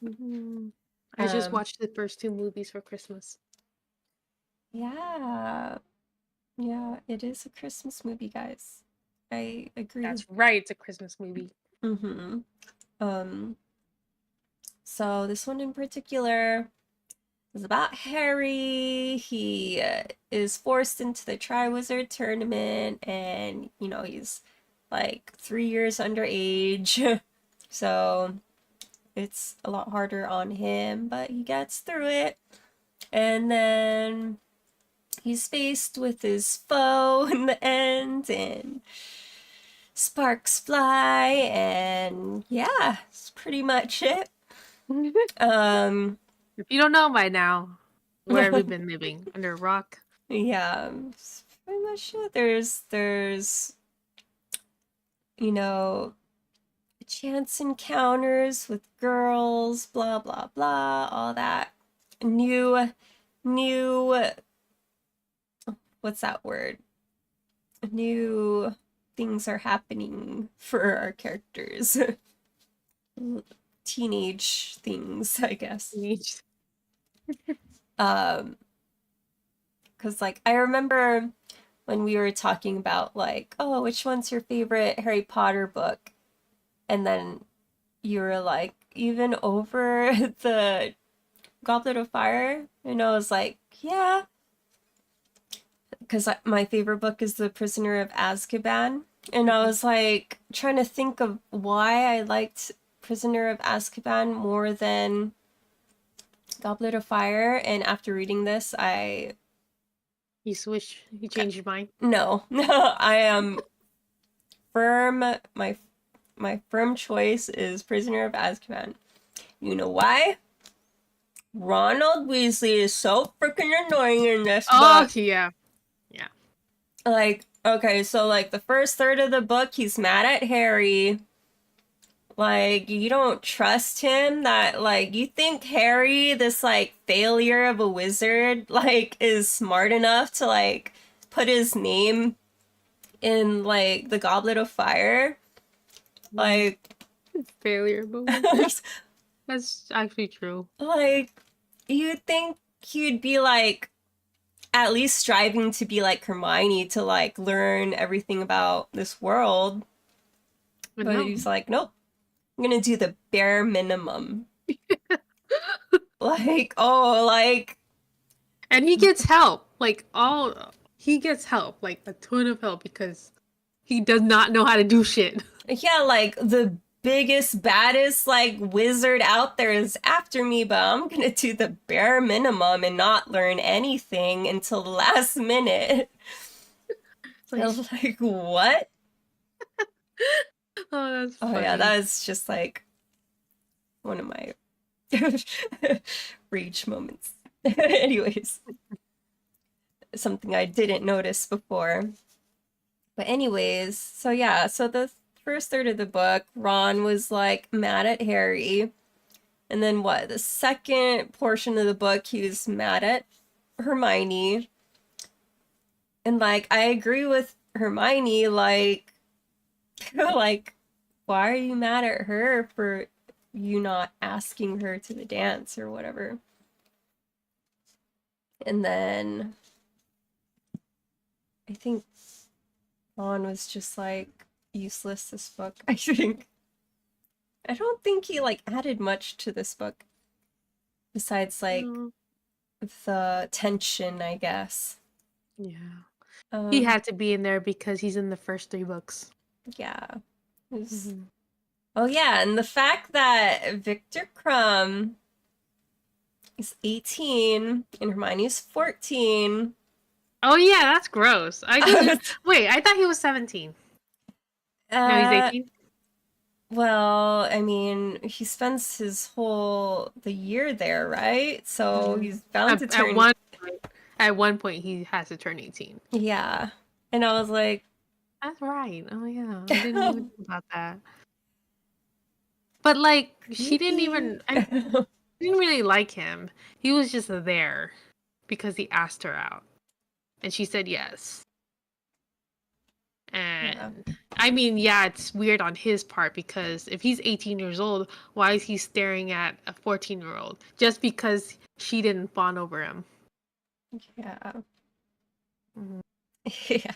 Mhm. I just Um, watched the first two movies for Christmas. yeah, yeah, it is a Christmas movie, guys. I agree. That's right, it's a Christmas movie. Mm-hmm. Um, so this one in particular is about Harry. He is forced into the Triwizard Tournament, and he's like 3 years underage, so it's a lot harder on him, but he gets through it. And then he's faced with his foe in the end, and sparks fly, and yeah, that's pretty much it. Um, If you don't know by now, where have you been living? Under a rock? yeah, that's pretty much it. There's you know chance encounters with girls, blah blah blah, all that. New, what's that word? New things are happening for our characters. Teenage things, I guess. Um, because like I remember when we were talking about like, oh, which one's your favorite Harry Potter book? And then you were like, even over the Goblet of Fire? And I was like, yeah, because my favorite book is The Prisoner of Azkaban. And I was like trying to think of why I liked Prisoner of Azkaban more than Goblet of Fire. And after reading this, You changed your mind? no, I am firm. My firm choice is Prisoner of Azkaban. You know why? Ronald Weasley is so freaking annoying in this Oh, book. yeah. Yeah. Like, okay, so like the first third of the book, he's mad at Harry. Like, you don't trust him that, like, you think Harry, this, like, failure of a wizard, like, is smart enough to, like, put his name in, like, the Goblet of Fire? Like, Failure, but that's actually true. like, you'd think he'd be, like, at least striving to be like Hermione to, like, learn everything about this world. But But no. he's like, nope, I'm gonna do the bare minimum. Like, oh, like, And he gets help. He gets help, like a ton of help because he does not know how to do shit. yeah, like the biggest, baddest, like, wizard out there is after me, but I'm gonna do the bare minimum and not learn anything until the last minute. I was like, what? Oh, that's Oh, funny. yeah, that is just like one of my rage moments. Anyways, something I didn't notice before. But anyways, so yeah, so the first third of the book, Ron was like mad at Harry. And then what? The second portion of the book, he was mad at Hermione. And like I agree with Hermione, like like why are you mad at her for you not asking her to the dance or whatever? And then I think Ron was just like useless this book. I think I don't think he like added much to this book besides like No. the tension, I guess. Yeah. He Um, had to be in there because he's in the first three books. yeah. It was- Mhm. Oh yeah, and the fact that Victor Crumb is 18 and Hermione's 14. Oh yeah, that's gross. Wait, I thought he was 17. No, he's uh 18. Well, I mean, he spends the year there, right? So Mhm. he's bound to At turn, at one point, he has to turn 18. yeah. And I was like, That's right. Oh yeah, I didn't even think about that. But like, she didn't creepy. even. I didn't really like him. He was just there because he asked her out, and she said yes. Yeah. And I mean, yeah, it's weird on his part because if he's 18 years old, why is he staring at a 14-year-old just because she didn't fawn over him? Yeah. Mhm. Yeah.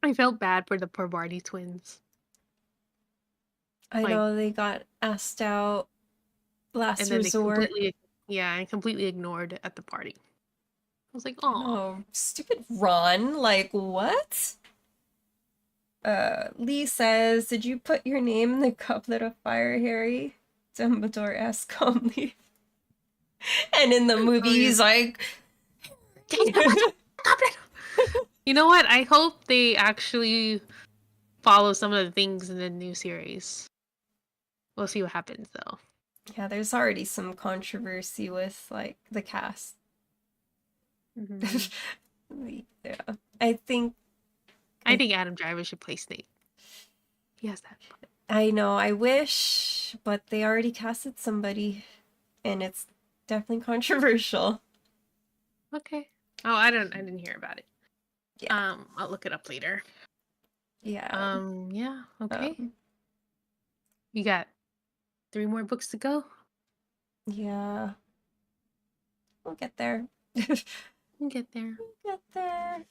I felt bad for the poor Barty twins. I Like, know they got asked out last and then they resort. completely, yeah, and completely ignored at the party. I was like, oh, Oh, stupid Ron. Like, what? Lee says, "Did you put your name in the goblet of fire, Harry?" Dumbledore asks calmly. And in the movie, oh yeah. he's like, You know what? I hope they actually follow some of the things in the new series. We'll see what happens though. yeah, there's already some controversy with like the cast. Mhm. Yeah, I think I think Adam Driver should play Snape. He has that. I know. I wish, but they already casted somebody, and it's definitely controversial. Okay. Oh, I didn't hear about it. Yeah, I'll look it up later. yeah, Yeah, okay. um, You got 3 more books to go. yeah. We'll get there. We'll You get there. get there.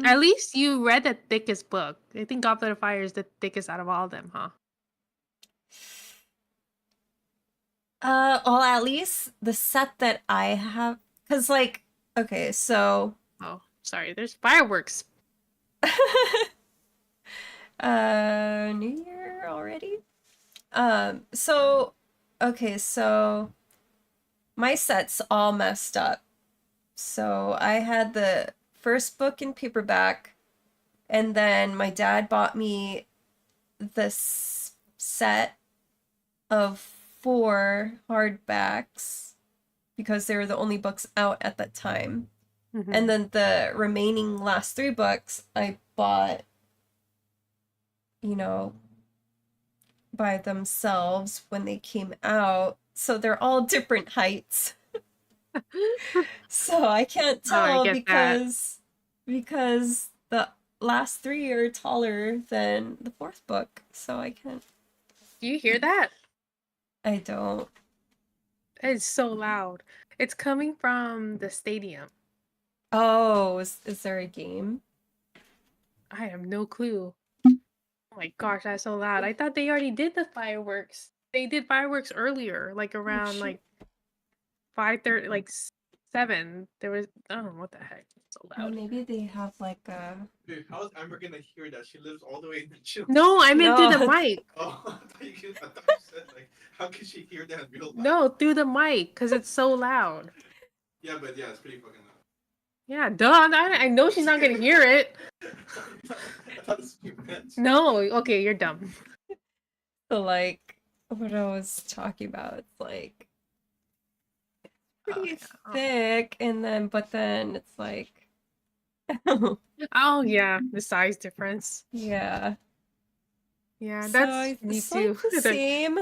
At least you read the thickest book. I think Goblet of Fire is the thickest out of all of them, huh? Well, at least the set that I have, because like, okay, so, Oh, sorry. There's fireworks. New Year already. So, okay, so my set's all messed up. So I had the first book in paperback, and then my dad bought me this set of 4 hardbacks because they were the only books out at that time. And Mhm. then the remaining last 3 books I bought, you know, by themselves when they came out. So they're all different heights. So I can't Oh, I tell get that. because the last 3 are taller than the 4th book. So I can't. Do you hear that? I don't. It's so loud. It's coming from the stadium. Oh, is there a game? I have no clue. Oh my gosh, that's so loud. I thought they already did the fireworks. They did fireworks earlier, like Oh around shoot. like 5:30, like 7. There was I don't know what the heck. It's so Oh, loud. maybe they have like a Dude, how is Amber gonna hear that? She lives all the way in the chill. No, I meant through the no. mic. Oh, I thought you said like, how could she hear that in real life? No, through the mic because it's so loud. Yeah, but yeah, it's pretty fucking loud. Yeah, duh. I know she's not gonna hear it. I thought this was what you meant. No, okay, you're dumb. So like what I was talking about, it's like Oh, pretty yeah. thick, and then it's like Oh yeah, the size difference. yeah. Yeah, So that's me it's like too. the same,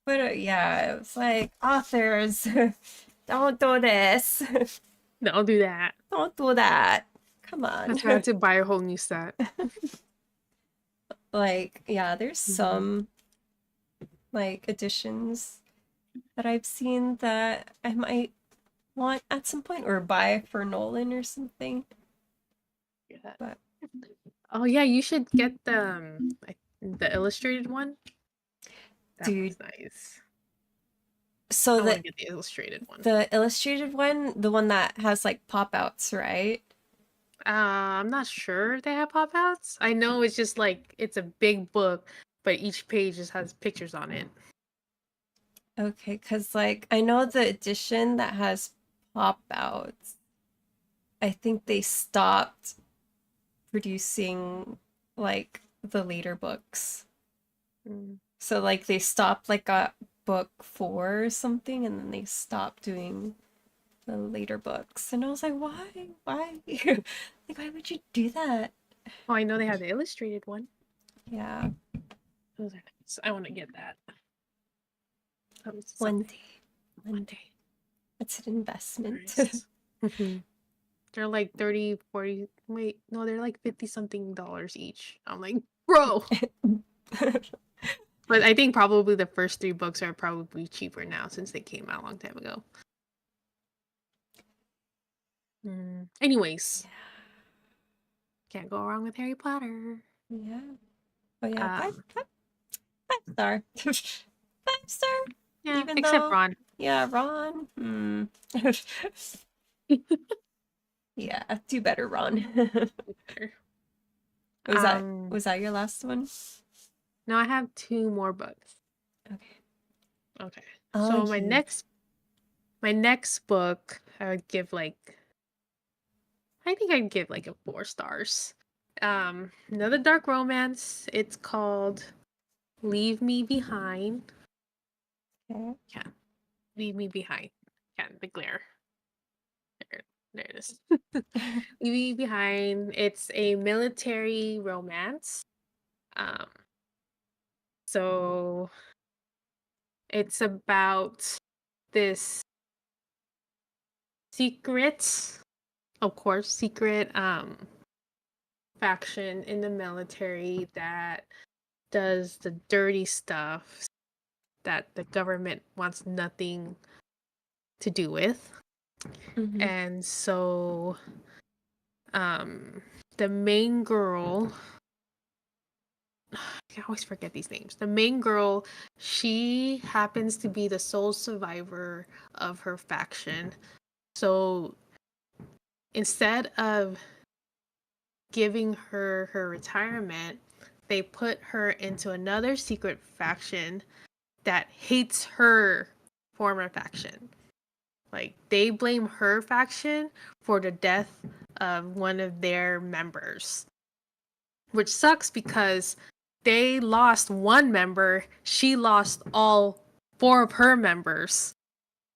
but yeah, it's like authors, don't do this, I'll do that. don't do that. Come on. That's why I had to buy a whole new set. Like yeah, there's Mhm. some like additions that I've seen that I might want at some point or buy for Nolan or something. Yeah. But Oh yeah, you should get the illustrated one. That dude, one's nice. so I want to get the illustrated one. the illustrated one, the one that has like pop outs, right? I'm not sure they have pop outs. I know it's just like it's a big book, but each page just has pictures on it. Okay, because like I know the edition that has pop outs, I think they stopped producing like the later books. Mm. So like they stopped like at book 4 or something, and then they stopped doing the later books. And I was like, why? Why? Like, why would you do that? Oh, I know they have the illustrated one. Yeah, Those are nice. I want to get that. one Someday. day. One One day. day. It's an investment. Nice. They're like 30, 40. Wait, no, they're like 50 something dollars each. I'm like, bro. But I think probably the first 3 books are probably cheaper now since they came out a long time ago. Anyways, can't go wrong with Harry Potter. Yeah. But yeah, five, Um, five, 5 star. 5 star. yeah, Even except though, Ron. yeah, Ron. Yeah, do better, Ron. Was that Um, was that your last one? now I have 2 more books. Okay. Okay. Oh, So you. my next book, I would give like I think I'd give like a 4 stars. Another dark romance. It's called Leave Me Behind. Okay. Yeah, Leave Me Behind. Yeah, the glare. There it is. Leave Me Behind. It's a military romance. Um, so it's about this secret, of course, secret faction in the military that does the dirty stuff that the government wants nothing to do with. Mhm. And so um the main girl, I always forget these names. The main girl, she happens to be the sole survivor of her faction. So instead of giving her her retirement, they put her into another secret faction that hates her former faction. Like they blame her faction for the death of one of their members. Which sucks because they lost one member, she lost all 4 of her members.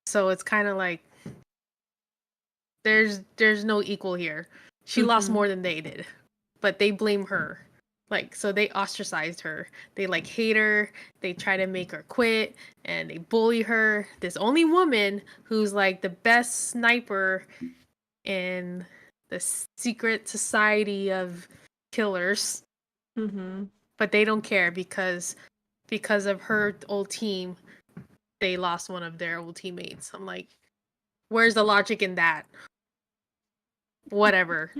So it's kind of like there's no equal here. She lost Mhm. more than they did, but they blame her. Like so they ostracized her. They like hate her. They try to make her quit and they bully her. This only woman who's like the best sniper in the secret society of killers, Mhm. but they don't care because of her old team, they lost one of their old teammates. I'm like, where's the logic in that? Whatever.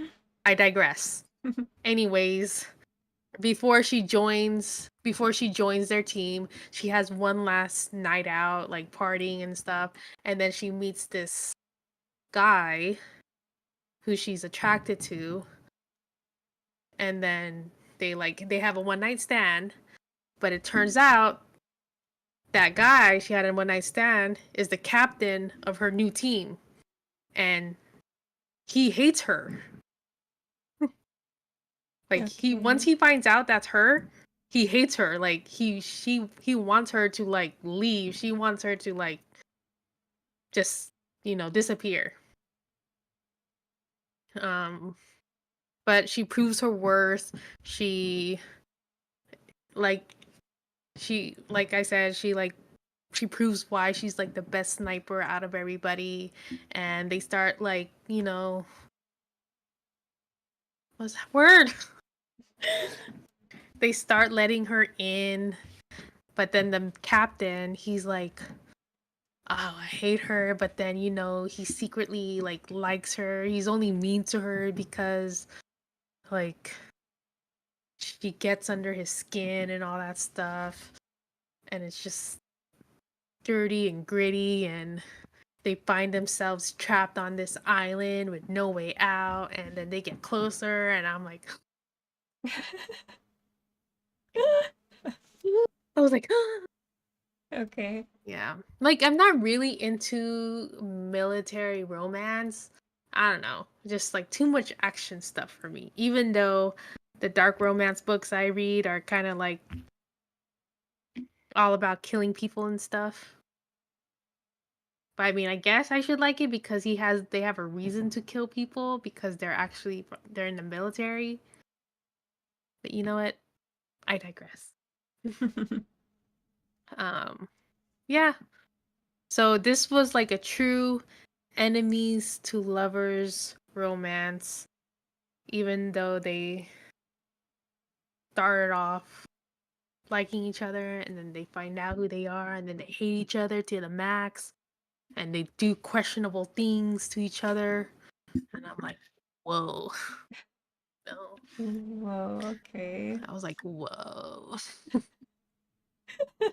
I digress. Anyways, before she joins their team, she has one last night out, like partying and stuff, and then she meets this guy who she's attracted to, and then they have a one night stand, but it turns out that guy she had a one night stand is the captain of her new team, and he hates her. Like once Okay. he finds out that's her, he hates her. Like he wants her to like leave. She wants her to like just, disappear. Um but she proves her worth. She like like I said, she proves why she's like the best sniper out of everybody, and they start like, what's that word? They start letting her in, but then the captain, he's like, oh, I hate her, but then he secretly like likes her. He's only mean to her because like she gets under his skin and all that stuff, and it's just dirty and gritty, and they find themselves trapped on this island with no way out, and then they get closer, and I'm like, I was like, Okay. yeah. Like, I'm not really into military romance. I don't know. Just like too much action stuff for me. Even though the dark romance books I read are kind of like all about killing people and stuff. But I mean, I guess I should like it because they have a reason to kill people because they're in the military. But you know what? I digress. Yeah. So this was like a true enemies to lovers romance, even though they started off liking each other and then they find out who they are and then they hate each other to the max and they do questionable things to each other. And I'm like, whoa. No. Whoa, okay. I was like, whoa.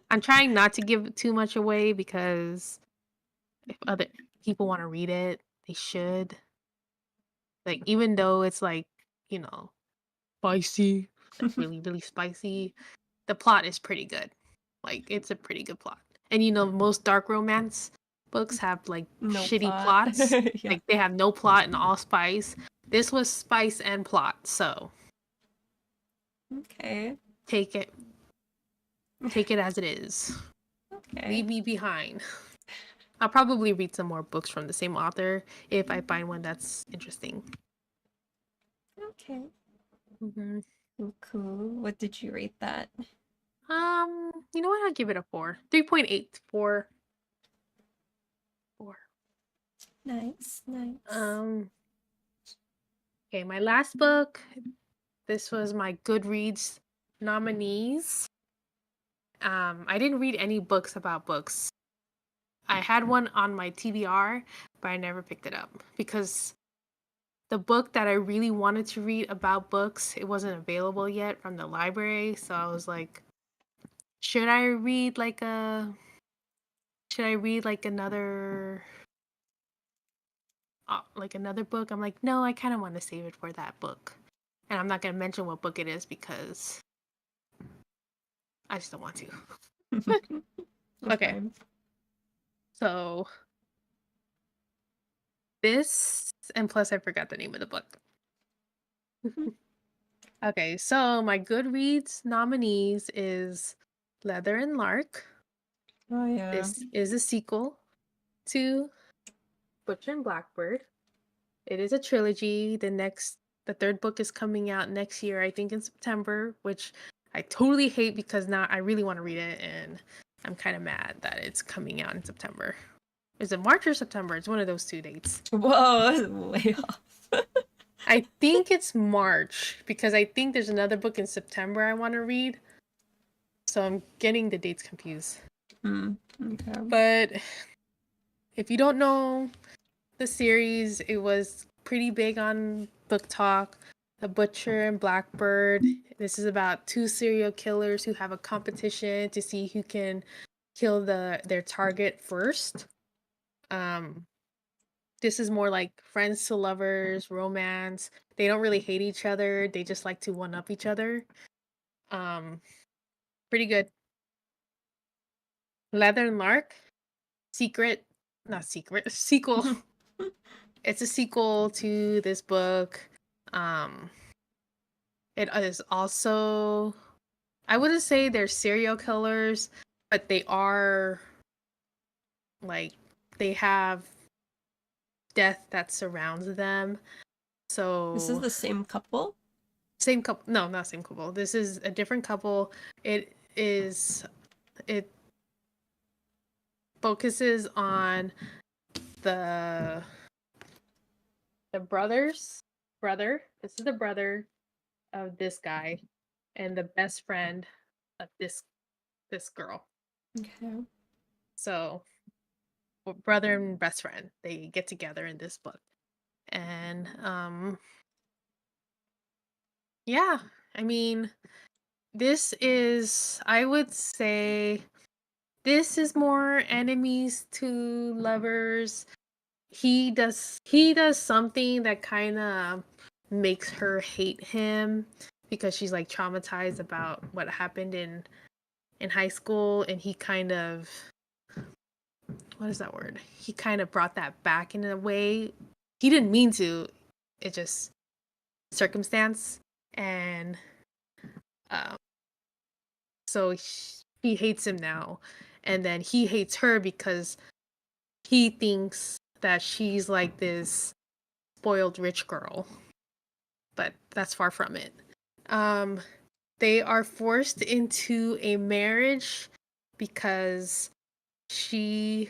I'm trying not to give too much away because if other people want to read it, they should. Like, even though it's like, you know, spicy, like really, really spicy, the plot is pretty good. Like, it's a pretty good plot. And you know, most dark romance books have like No shitty plot. plots. Yeah. Like, they have no plot and all spice. This was spice and plot, so Okay. take it as it is. Okay. Leave me behind. I'll probably read some more books from the same author if I find one that's interesting. Okay. Mm-hmm. Cool. What did you rate that? You know what? I'll give it a 4. 3.8. 4. Nice. Okay, my last book. This was my Goodreads nominees. I didn't read any books about books. I had one on my TBR, but I never picked it up because the book that I really wanted to read about books, it wasn't available yet from the library. So I was like, should I read like another book? I'm like, no, I kind of want to save it for that book. And I'm not going to mention what book it is because I just don't want to. Okay. Fine. So this, and plus I forgot the name of the book. Okay, so my Goodreads nominees is Leather and Lark. Oh yeah. This is a sequel to Butcher and Blackbird. It is a trilogy. The third book is coming out next year, I think in September, which I totally hate because now I really want to read it and I'm kind of mad that it's coming out in September. Is it March or September? It's one of those two dates. Whoa, way off. I think it's March because I think there's another book in September I want to read. So I'm getting the dates confused. Okay. But if you don't know the series, it was pretty big on Book Talk. The Butcher and Blackbird. This is about 2 serial killers who have a competition to see who can kill their target first. This is more like friends to lovers, romance. They don't really hate each other. They just like to one up each other. Pretty good. Leather and Lark, sequel. It's a sequel to this book. It is also, I wouldn't say they're serial killers, but they are like they have death that surrounds them. So This is the same couple? same couple. No, not same couple. This is a different couple. It focuses on the brother's brother. This is the brother of this guy and the best friend of this girl. Okay. So brother and best friend, they get together in this book. And yeah, I mean, I would say this is more enemies to lovers. He does something that kind of makes her hate him because she's like traumatized about what happened in high school, and he kind of, what is that word? He kind of brought that back in a way. He didn't mean to. It just circumstance. And so He hates him now, and then he hates her because he thinks that she's like this spoiled rich girl, but that's far from it. They are forced into a marriage because she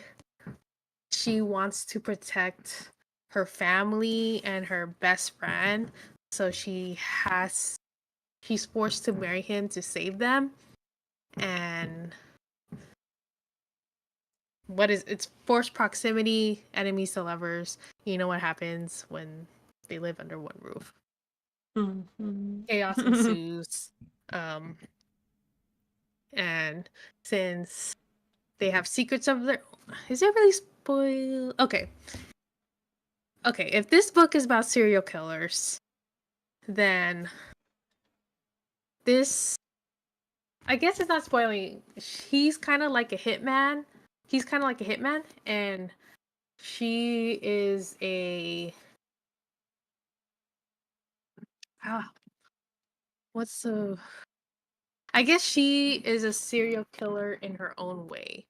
wants to protect her family and her best friend, so she's forced to marry him to save them. And it's forced proximity, enemies to lovers. You know what happens when they live under one roof. Mhm. Chaos ensues. And since they have secrets of their is it really spoil? Okay, if this book is about serial killers, then this, I guess it's not spoiling. He's kind of like a hitman. And she is a what's the I guess she is a serial killer in her own way.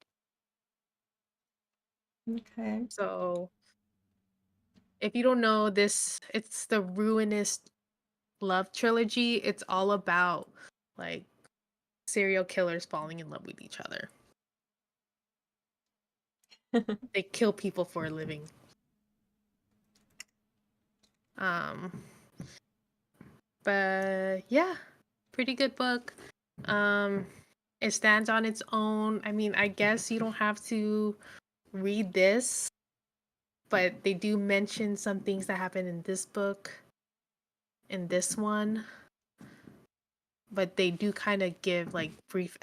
Okay. So if you don't know this, it's the Ruinous Love trilogy. It's all about like serial killers falling in love with each other. They kill people for a living. But yeah, pretty good book. It stands on its own. I mean, I guess you don't have to read this, but they do mention some things that happen in this book, in this one. But they do kind of give like brief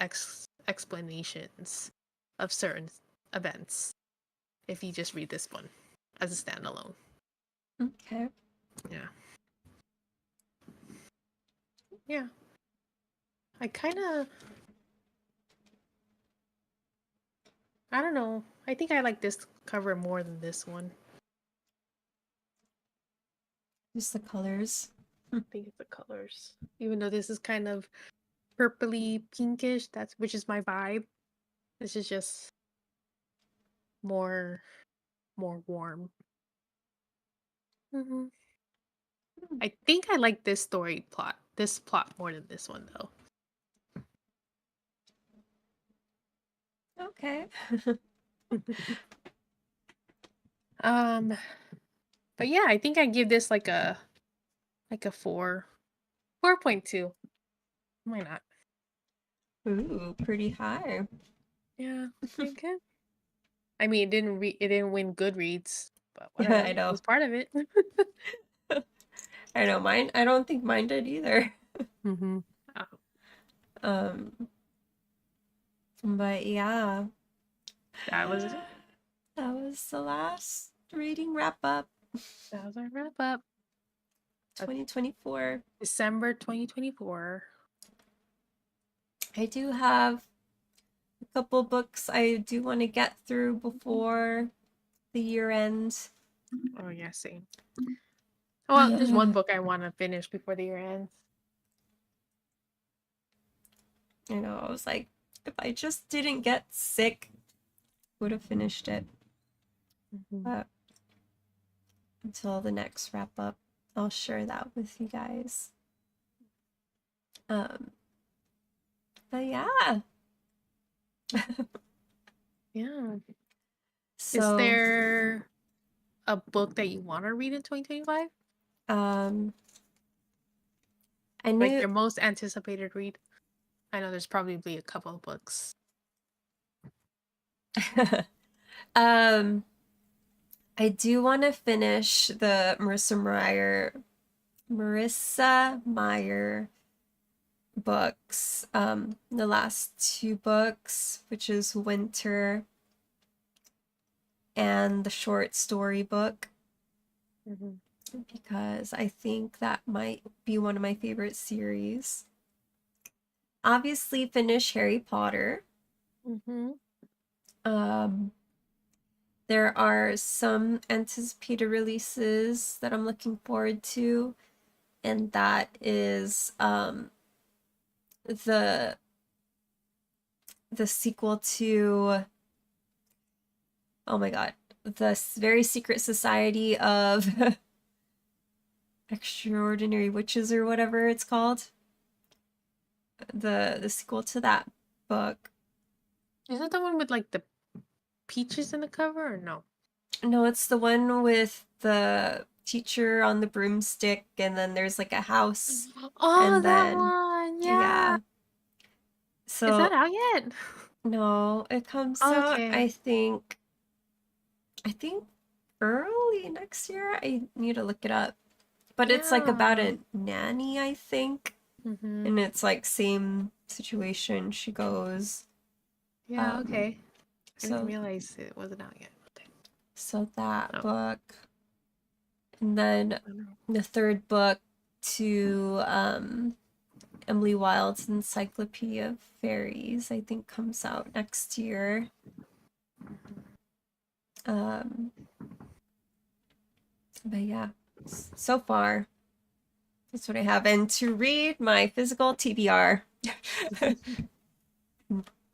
explanations of certain events if you just read this one as a standalone. Okay. Yeah. Yeah. I don't know. I think I like this cover more than this one. Just the colors. I think it's the colors. Even though this is kind of purpley pinkish, which is my vibe. This is just more warm. Mm-hmm. I think I like this plot more than this one though. Okay. But yeah, I think I give this like a 4.2. Why not? Ooh, pretty high. Yeah, pretty good. I mean, it didn't win Goodreads, but Yeah, whatever. I It know. was part of it. I know mine. I don't think mine did either. Mm-hmm. Um, but yeah, That was it. that was the last reading wrap up. That was our wrap up. 2024. December 2024. I do have a couple books I do want to get through before the year end. Oh yeah, same. Well, there's one book I want to finish before the year ends. I know, I was like, if I just didn't get sick, would have finished it. Mm-hmm. But until the next wrap up, I'll share that with you guys. But yeah. Yeah. So, Is there a book that you want to read in 2025? I Like knew your most anticipated read? I know there's probably a couple of books. I do want to finish the Marissa Meyer books. The last two books, which is Winter and the short story book, because I think that might be one of my favorite series. Obviously, finish Harry Potter. There are some anticipated releases that I'm looking forward to, and that is the the sequel to, oh my god, the Very Secret Society of Extraordinary Witches or whatever it's called. The sequel to that book. Is that the one with like the peaches in the cover or no? No, it's the one with the teacher on the broomstick, and then there's like a house, Oh, and that then one. Yeah. yeah. Is that So out yet? no, it comes Oh, out okay. I think early next year. I need to look it up. But it's like about Yeah. a nanny, I think. Mm-hmm. And it's like same situation. She goes. Yeah, okay. I didn't So realize it wasn't out yet. Okay. so that Oh. book. And then the third book to Emily Wilde's Encyclopedia of Fairies, I think comes out next year. But yeah, so far, that's what I have. And to read my physical TBR,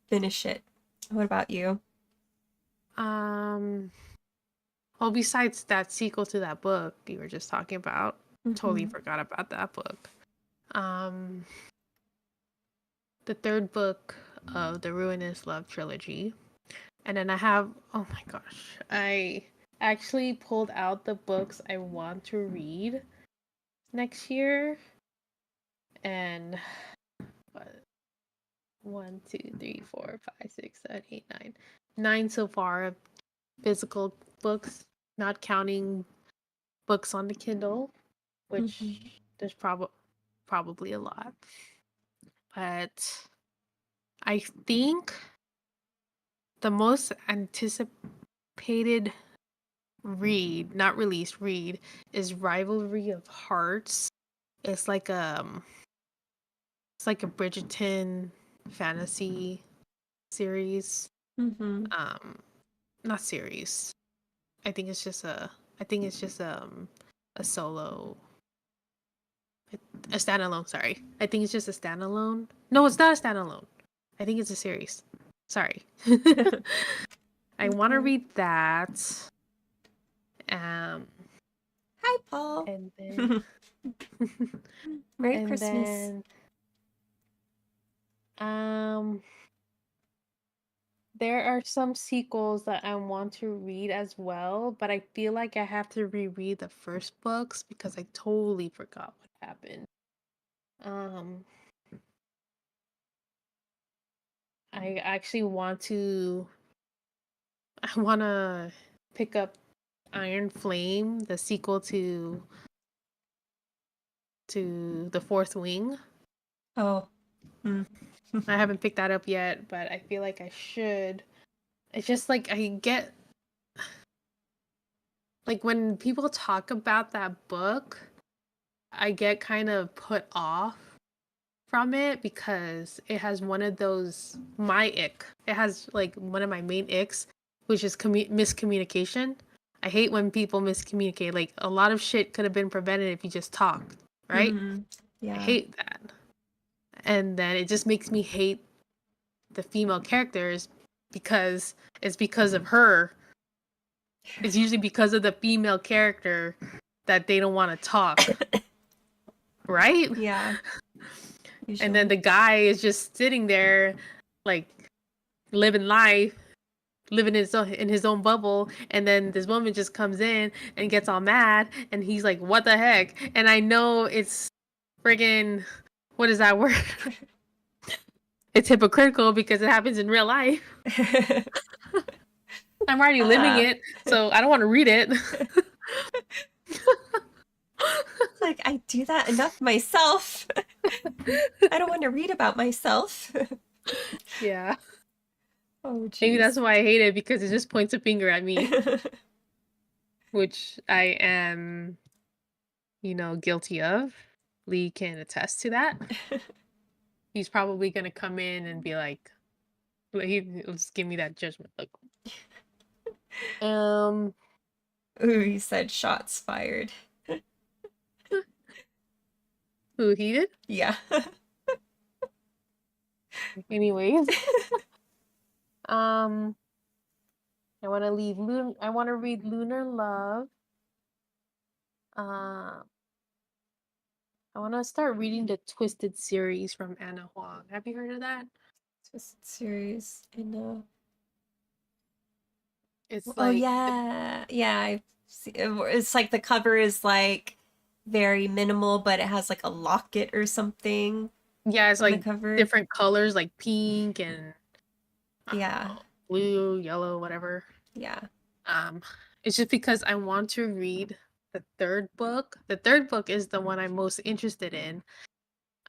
finish it. What about you? Well, besides that sequel to that book you were just talking about, totally Mhm. forgot about that book. The third book of the Ruinous Love trilogy. And then I have, oh my gosh, I actually pulled out the books I want to read next year. And what? 1, 2, 3, 4, 5, 6, 7, 8, 9. 9 so far of physical books, not counting books on the Kindle, which there's probably a lot. But I think the most anticipated read, not released read, is Rivalry of Hearts. It's like a Bridgerton fantasy series. Not series. I think it's just a solo, a standalone. Sorry, I think it's just a standalone. No, it's not a standalone. I think it's a series. Sorry. I want to Okay. read that. Hi, Paul. And then Merry and Christmas. then there are some sequels that I want to read as well, but I feel like I have to reread the first books because I totally forgot what happened. I actually want to pick up Iron Flame, the sequel to The Fourth Wing. Oh. I haven't picked that up yet, but I feel like I should. It's just like I get like when people talk about that book, I get kind of put off from it because it has one of those my ick. It has like one of my main icks, which is miscommunication. I hate when people miscommunicate. Like a lot of shit could have been prevented if you just talked, right? Yeah. I hate that. And then it just makes me hate the female characters because it's because of her. It's usually because of the female character that they don't want to talk. Right? Yeah. Usually. And then the guy is just sitting there like living life, living in his own bubble, and then this woman just comes in and gets all mad and he's like, what the heck? And I know it's friggin' what is that word? It's hypocritical because it happens in real life. I'm already living it, so I don't want to read it. Like, I do that enough myself. I don't want to read about myself. Yeah. Oh, geez. Maybe that's why I hate it, because it just points a finger at me. Which I am, guilty of. Lee can attest to that. He's probably going to come in and be like, he'll just give me that judgment look. Ooh, he said shots fired. Who, he did? Yeah. Anyways. Um, I want to leave. I want to read Lunar Love. Uh, I want to start reading the Twisted series from Anna Huang. Have you heard of that? Twisted series. I know. It's Oh like yeah, yeah. I see. It's like the cover is like very minimal, but it has like a locket or something yeah, it's on the like cover. different colors, like pink and I don't Yeah, know, blue, yellow, whatever. yeah. Um, it's just because I want to read the third book. The third book is the one I'm most interested in.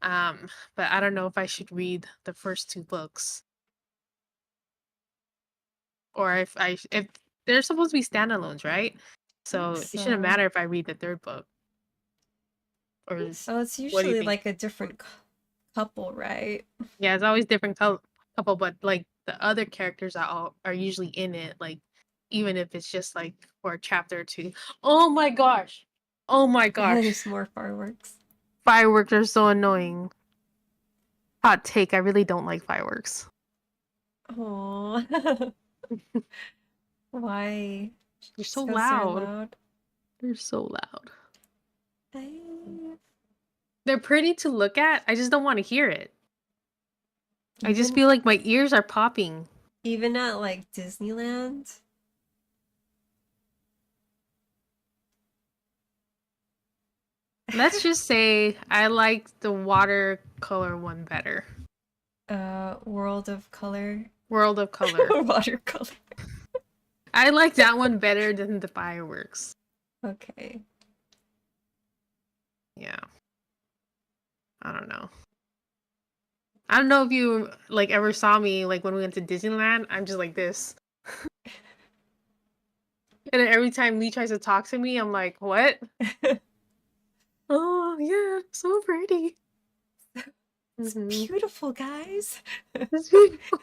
But I don't know if I should read the first two books or if they're supposed to be standalones, right? Think So it shouldn't so. matter if I read the third book. Or So it's what do you usually think? like a different couple, right? Yeah, it's always different couple, but like the other characters are usually in it, like even if it's just like for a chapter or two. Oh my gosh. Oh my gosh. There's more fireworks. Fireworks are so annoying. Hot take, I really don't like fireworks. Oh, why? They're so Just because they're loud. loud. They're so loud. I, They're pretty to look at. I just don't want to hear it. I just even feel like my ears are popping. even at like Disneyland. Let's just say I like the watercolor one better. World of Color. World of Color. Watercolor. I like that one better than the fireworks. Okay. Yeah. I don't know. I don't know if you like ever saw me like when we went to Disneyland. I'm just like this. And then every time Lee tries to talk to me, I'm like, what? Oh yeah, so pretty. It's Mhm. beautiful, guys. It's beautiful.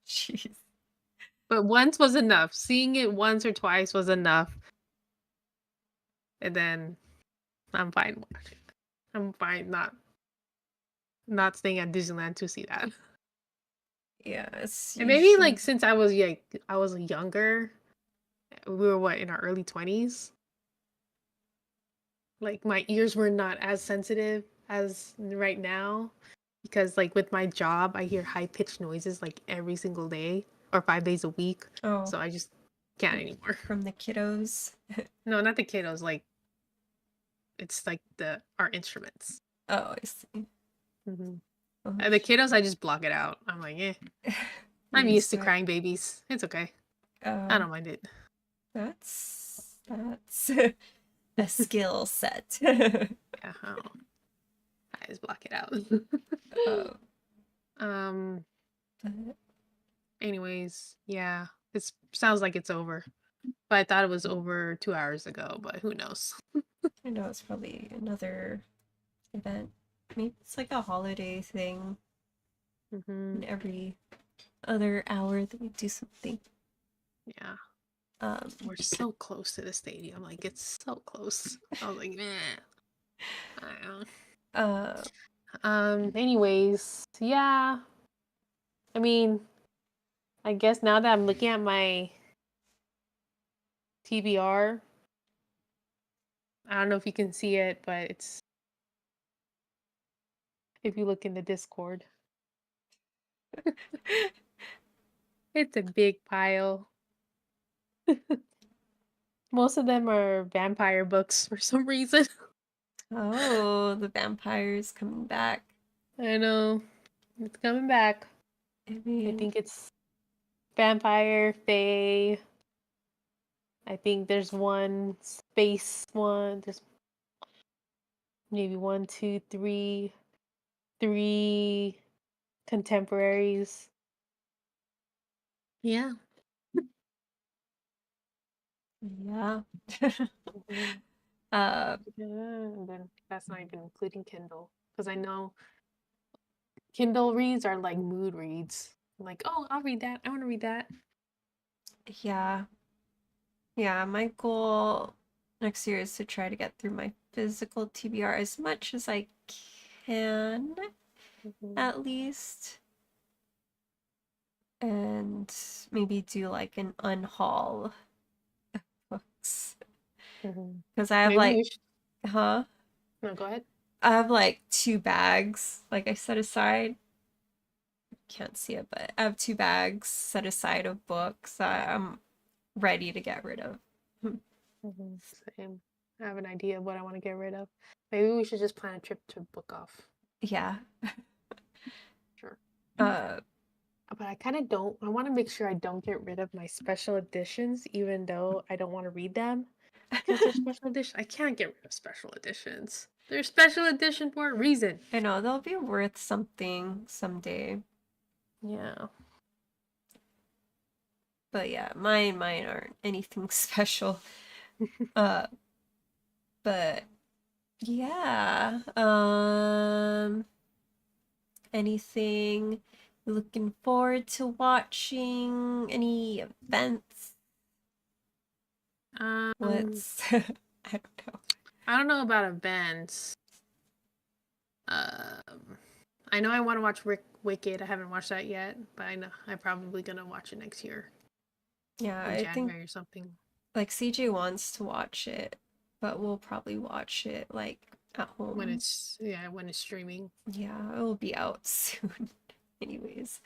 Jeez. But once was enough. Seeing it once or twice was enough. And then I'm fine. I'm fine not staying at Disneyland to see that. Yeah, it's And maybe usually. like since I was younger, we were what in our early 20s. Like my ears were not as sensitive as right now because like with my job, I hear high pitched noises like every single day or 5 days a week. Oh, So I just can't anymore. from the kiddos. No, not the kiddos, like it's like our instruments. Oh, I see. Hmm. Oh, The kiddos, I just block it out. I'm like, you're I'm used to it. crying babies. It's okay. I don't mind it. That's a skill set. Yeah, I just block it out. Oh, um. but Anyways, yeah, it sounds like it's over. But I thought it was over 2 hours ago. But who knows? I know it's probably another event. Maybe it's like a holiday thing. Hmm. And every other hour that we do something. Yeah, Um, we're so close to the stadium. Like it's so close. I was like, nah. I don't know. Anyways, yeah. I mean, I guess now that I'm looking at my TBR, I don't know if you can see it, but it's if you look in the Discord, it's a big pile. Most of them are vampire books for some reason. oh, the vampire's coming back. I know. It's coming back. I I mean, think it's vampire, fae. I think there's one space one. There's maybe one, two, three contemporaries. Yeah. yeah. Mhm. uh, Yeah, and then that's not even including Kindle. Because I know Kindle reads are like mood reads. Like, oh, I'll read that. I want to read that. yeah. Yeah, my goal next year is to try to get through my physical TBR as much as I can, Mhm. at least. and maybe do like an unhaul books. Mhm. Because I have Maybe like, we should. huh? No, go ahead. I have like 2 bags, like I set aside. Can't see it, but I have 2 bags set aside of books that I'm ready to get rid of. Same. I have an idea of what I want to get rid of. Maybe we should just plan a trip to Book Off. Yeah. Sure. Uh, But I kind of don't. I want to make sure I don't get rid of my special editions, even though I don't want to read them. Because they're special edition. I can't get rid of special editions. They're special edition for a reason. I know they'll be worth something someday. Yeah. But yeah, mine aren't anything special. Uh, but yeah. Anything you're looking forward to watching? Any events? Um, What's I don't know. I don't know about events. I know I want to watch Wicked. I haven't watched that yet, but I know I'm probably gonna watch it next year Yeah, in I think January or something. like CJ wants to watch it, but we'll probably watch it like at When home. when it's streaming. Yeah, it will be out soon. Anyways.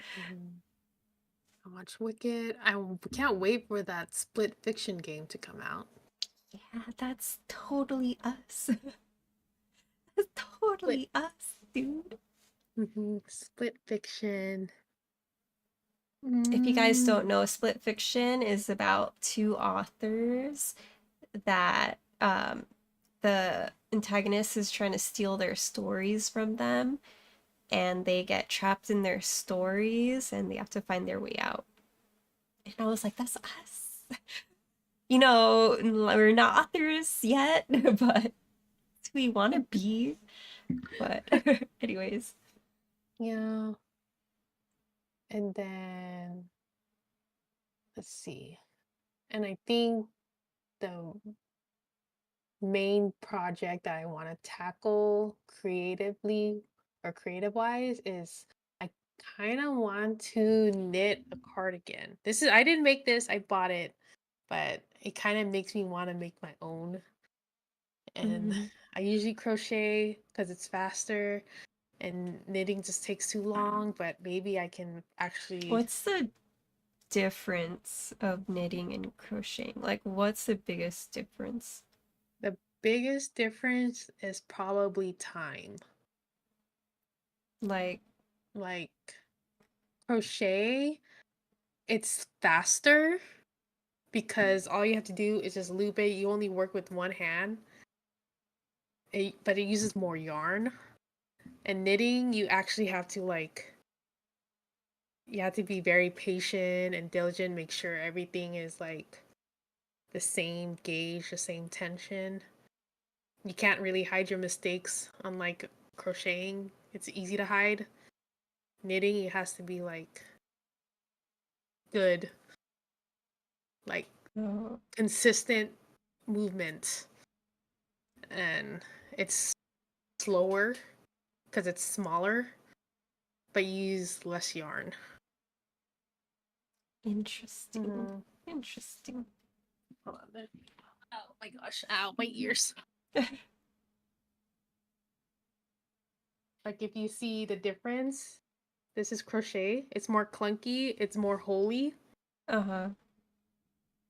I watch Wicked. Can't wait for that Split Fiction game to come out. Yeah, that's totally us. That's Split. totally us, dude. Split Fiction. If you guys Mm. don't know, Split Fiction is about 2 authors that the antagonist is trying to steal their stories from them, and they get trapped in their stories and they have to find their way out. And I was like, that's us. You know, we're not authors yet, but we want to be. But, anyways. Yeah. And then let's see. And I think the main project that I want to tackle creatively or creative wise is I kind of want to knit a cardigan. I didn't make this, I bought it, but it kind of makes me want to make my own. And Mhm. I usually crochet because it's faster and knitting just takes too long, but maybe I can actually. What's the difference of knitting and crocheting? Like, what's the biggest difference? The biggest difference is probably time. Like, Like crochet, it's faster because all you have to do is just loop it. You only work with one hand, but it uses more yarn. And knitting, you actually have to you have to be very patient and diligent, make sure everything is like the same gauge, the same tension. You can't really hide your mistakes, unlike crocheting. It's easy to hide. Knitting, it has to be like good, like oh, consistent movement. And it's slower because it's smaller, but you use less yarn. interesting. Mm-hmm. Interesting. Hold on there. Oh my gosh. Ow, my ears. Like if you see the difference, this is crochet. It's more clunky, it's more holy. Uh-huh.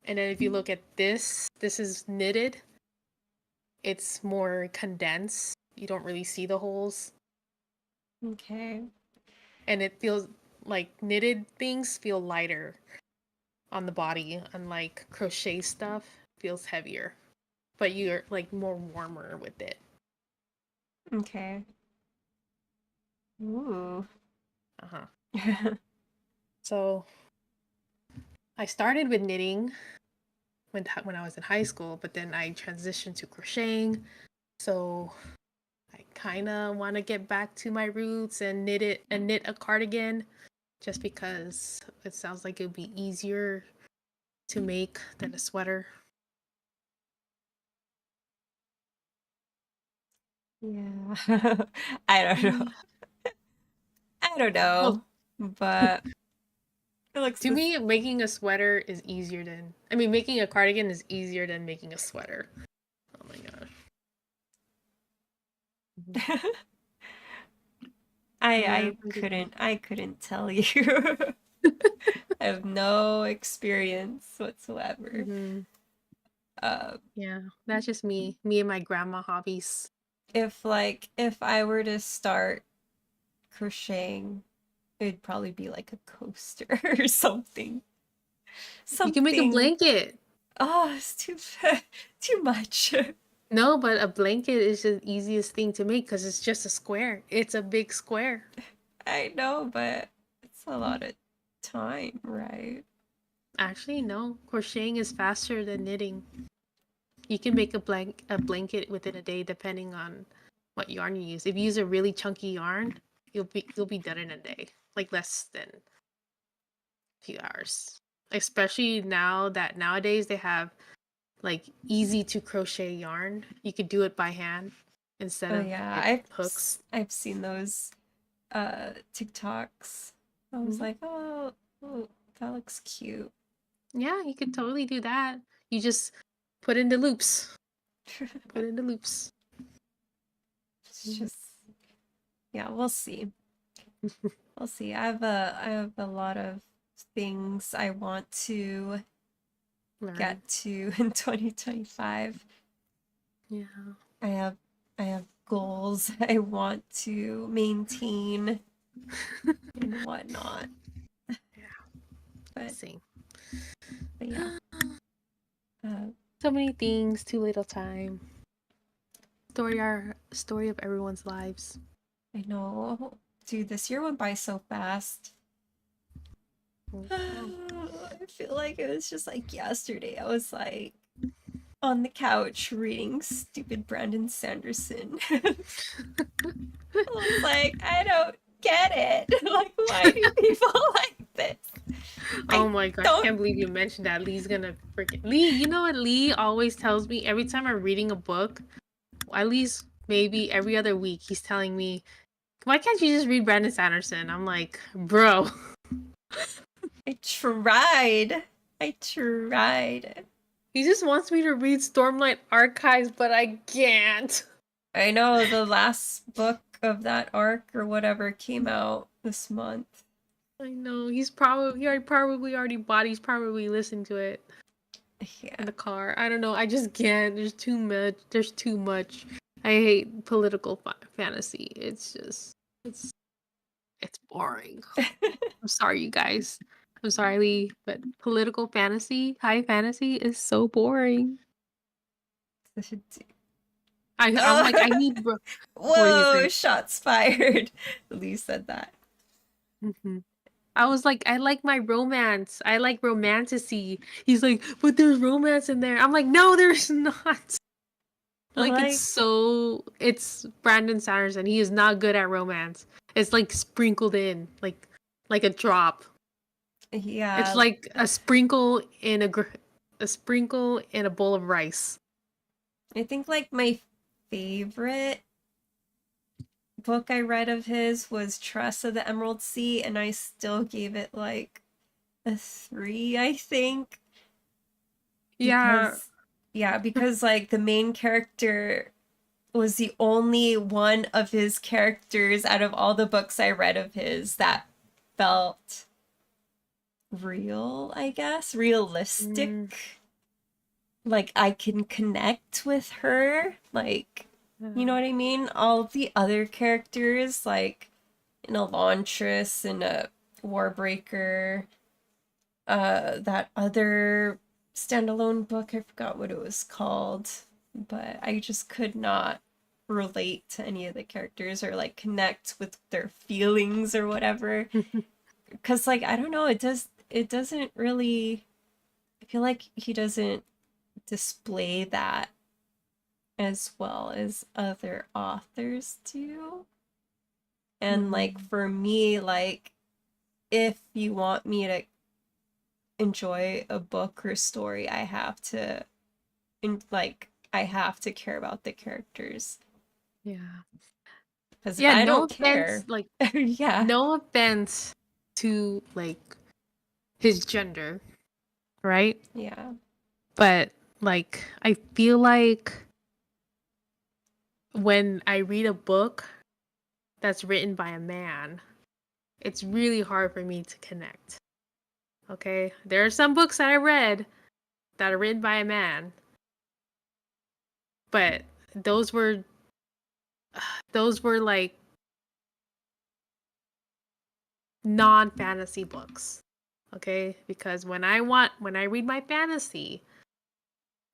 And then if you look at this is knitted. It's more condensed. You don't really see the holes. Okay. And it feels like knitted things feel lighter on the body, unlike crochet stuff feels heavier. But you're like more warmer with it. Okay. Ooh. Uh-huh. So I started with knitting when I was in high school, but then I transitioned to crocheting. So I kind of want to get back to my roots and knit a cardigan just because it sounds like it would be easier to make than a sweater. Yeah. I don't know. I don't Well, know. But It looks To me, making a sweater is easier than making a cardigan is easier than making a sweater. Oh my gosh. Yeah, I couldn't tell you. I have no experience whatsoever. Uh, yeah, that's just me and my grandma hobbies. if I were to start crocheting, it'd probably be like a coaster or something. You can make a Something. blanket. Oh, it's too much. No, but a blanket is the easiest thing to make because it's just a square. It's a big square. I know, but it's a lot of time, right? Actually, no. Crocheting is faster than knitting. You can make a blanket within a day depending on what yarn you use. If you use a really chunky yarn, you'll be done in a day. Like less than a few hours. Especially now that nowadays they have like easy to crochet yarn. You could do it by hand instead Oh of yeah, hooks. I've seen those TikToks. I was like, oh, that looks cute. Yeah, you could totally do that. You just put in the loops. Put in the loops. It's just yeah, we'll see. We'll see. I have a lot of things I want to Learn. get to in 2025. Yeah. I have goals I want to maintain and whatnot. But Same. yeah. So many things, too little time. Story of everyone's lives. I know. Dude, this year went by so fast. Oh. I feel like it was just like yesterday. I was like on the couch reading stupid Brandon Sanderson. I was like, I don't get it. Like, why do people like this? Oh my god, I can't believe you mentioned that. Lee's gonna freaking Lee. You know what Lee always tells me every time I'm reading a book, at least maybe every other week, he's telling me, "Why can't you just read Brandon Sanderson?" I'm like, bro. I tried. I tried. He just wants me to read Stormlight Archives, but I can't. I know the last book of that arc or whatever came out this month. I know he probably already bought. He's probably listening to it Yeah. in the car. I don't know. I just can't. There's too much. There's too much. I hate political fantasy. It's boring. I'm sorry, you guys. I'm sorry, Lee, but political fantasy, high fantasy is so boring. I'm like, I need. Whoa! Shots fired. Lee said that. Mm-hmm. I was like, I like my romance. I like romantasy. He's like, but there's romance in there. I'm like, no, there's not. Like it's Brandon Sanderson. He is not good at romance. It's like sprinkled in, like a drop. Yeah. It's like a sprinkle in a bowl of rice. I think like my favorite book I read of his was Tress of the Emerald Sea, and I still gave it like a 3, I think. Because like the main character was the only one of his characters out of all the books I read of his that felt real, I guess, realistic. Like I can connect with her, like, you know what I mean? All the other characters, like in Elantris and a Warbreaker, that other standalone book, I forgot what it was called, but I just could not relate to any of the characters or like connect with their feelings or whatever. Because like I don't know, it doesn't really, I feel like he doesn't display that as well as other authors do. And like for me, like if you want me to enjoy a book or story, I have to care about the characters. Yeah. Because if I don't care, like yeah. no offense to like his gender, right? Yeah. But like I feel like when I read a book that's written by a man, it's really hard for me to connect. Okay? There are some books that I read that are written by a man, but those were like non-fantasy books. Okay? Because when I read my fantasy,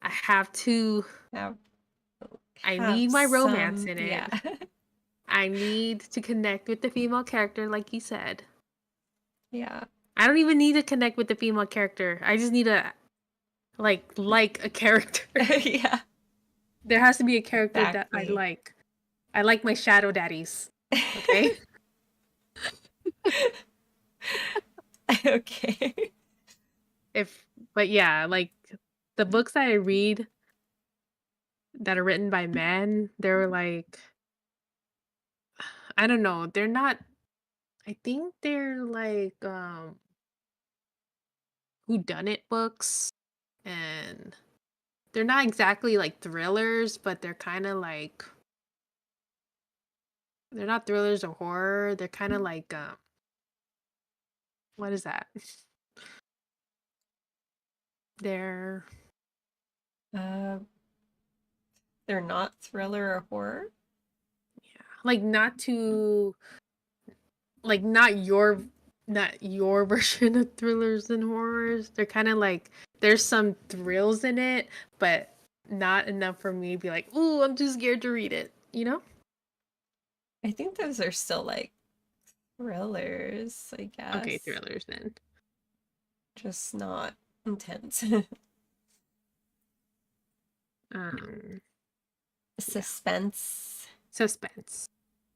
I have to Have, I have need my romance some, in it. yeah. I need to connect with the female character, like you said. Yeah. I don't even need to connect with the female character. I just need to like a character. Yeah. There has to be a character that I Exactly. like. I like my shadow daddies. Okay? Okay. But yeah, like the books that I read that are written by men, they're like I don't know, they're not I think they're like whodunit books, and they're not exactly like thrillers, but they're kind of like they're not thrillers or horror. They're kind of like what is that? They're Uh, they're not thriller or horror. yeah, like not your version of thrillers and horrors. They're kind of like there's some thrills in it, but not enough for me to be like, "Ooh, I'm too scared to read it." You know? I think those are still like thrillers, I Okay, guess. thrillers then. Just not intense. Um, Suspense. suspense.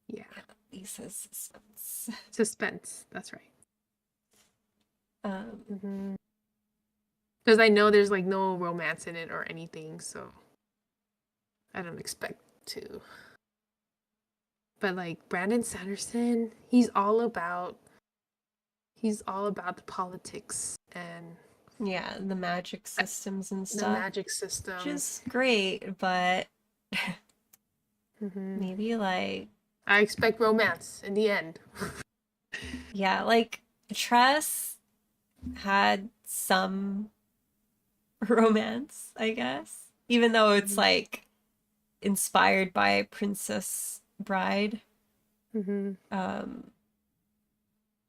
Yeah, Yeah, Lisa's suspense. suspense. That's right. Um, Because I know there's like no romance in it or anything, so I don't expect to. But like Brandon Sanderson, he's all about the politics and yeah, the magic systems and the stuff, magic which is systems. great, but Hmm. maybe like, I expect romance in the end. yeah, like Tress had some romance, I guess, even though it's Mhm. like inspired by Princess Bride. Hmm. Um,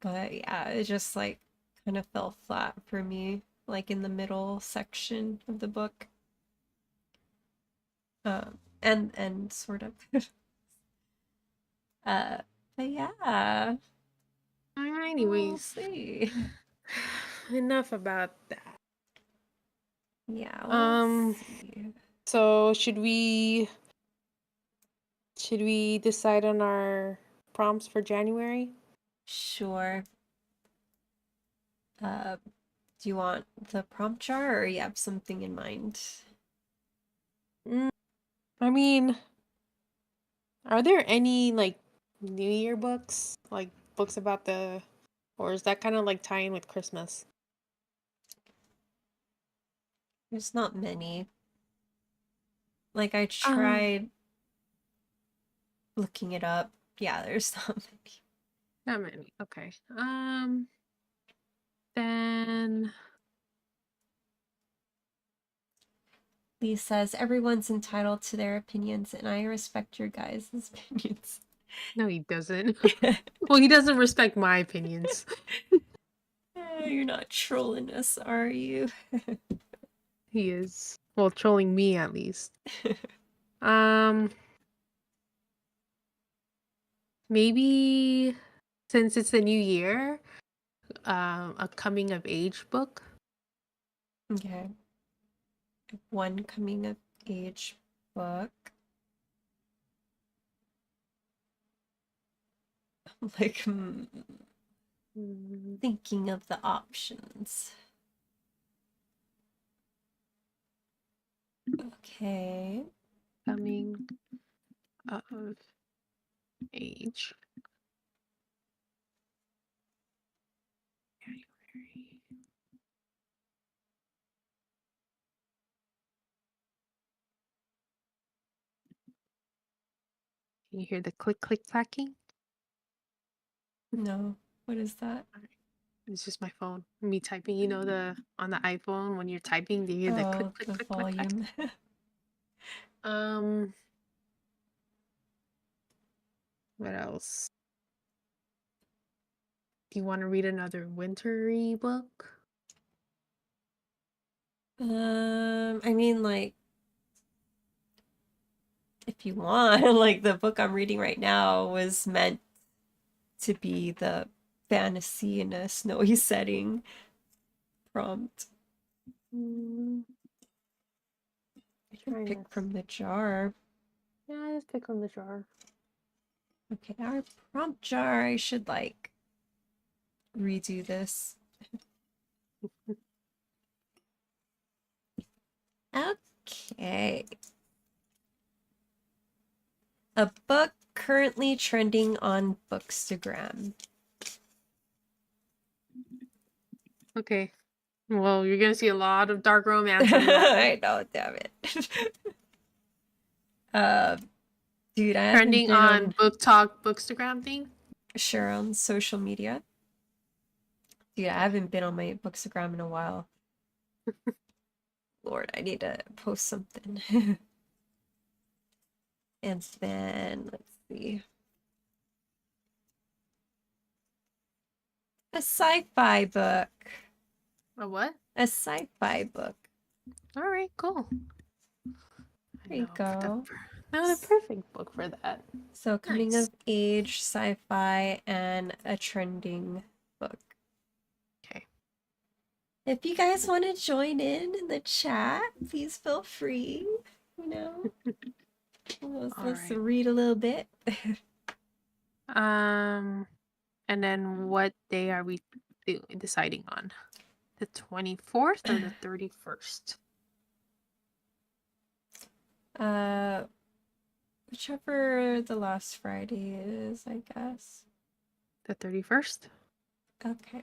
but yeah, it just like kind of fell flat for me, like in the middle section of the book. And sort of. uh, but yeah, we'll Anyways, see. enough about that. Yeah, we'll Um, see. so should we decide on our prompts for January? Sure. Uh, do you want the prompt jar or you have something in mind? Mm, I mean, are there any like New Year books? Like books about or is that kind of like tying with Christmas? There's not many. Like I Um, tried looking it up. Yeah, there's not many. not many. Okay. Then Lee says everyone's entitled to their opinions, and I respect your guys' opinions. no, he doesn't. Well, he doesn't respect my opinions. You're not trolling us, are you? He is, well, trolling me at least. Um, maybe since it's the new year, a coming of age book. Okay. One coming of age book. Like, Mm, thinking of the options. Okay. coming of age. January. Can you hear the click click clacking? No. What is that? It's just my phone. Me typing. You know on the iPhone when you're typing, do you hear the click Oh, click the click click clack? volume. Um, what else? Do you want to read another wintry book? I mean, like, if you want, like, the book I'm reading right now was meant to be the fantasy in a snowy setting prompt. Mm, I can trying pick to. from the jar. Yeah, just pick from the jar. Okay, our prompt jar, I should, like, redo this. Okay. A book currently trending on Bookstagram. Okay. Well, you're gonna see a lot of dark romance on that. I know, damn it. uh, dude, I haven't Trending been on on Book Talk Bookstagram thing. sure on social media. Dude, I haven't been on my Bookstagram in a while. Lord, I need to post something. And then let's see. A sci-fi book. A what? A sci-fi book. All right, cool. There you go. The perfect book for that. So coming Nice. of age, sci-fi, and a trending book. Okay. If you guys want to join in the chat, please feel free. You know, let's right. read a little bit. And then what day are we deciding on? The 24th or the 31st? Whichever the last Friday is, I guess. The 31st? Okay.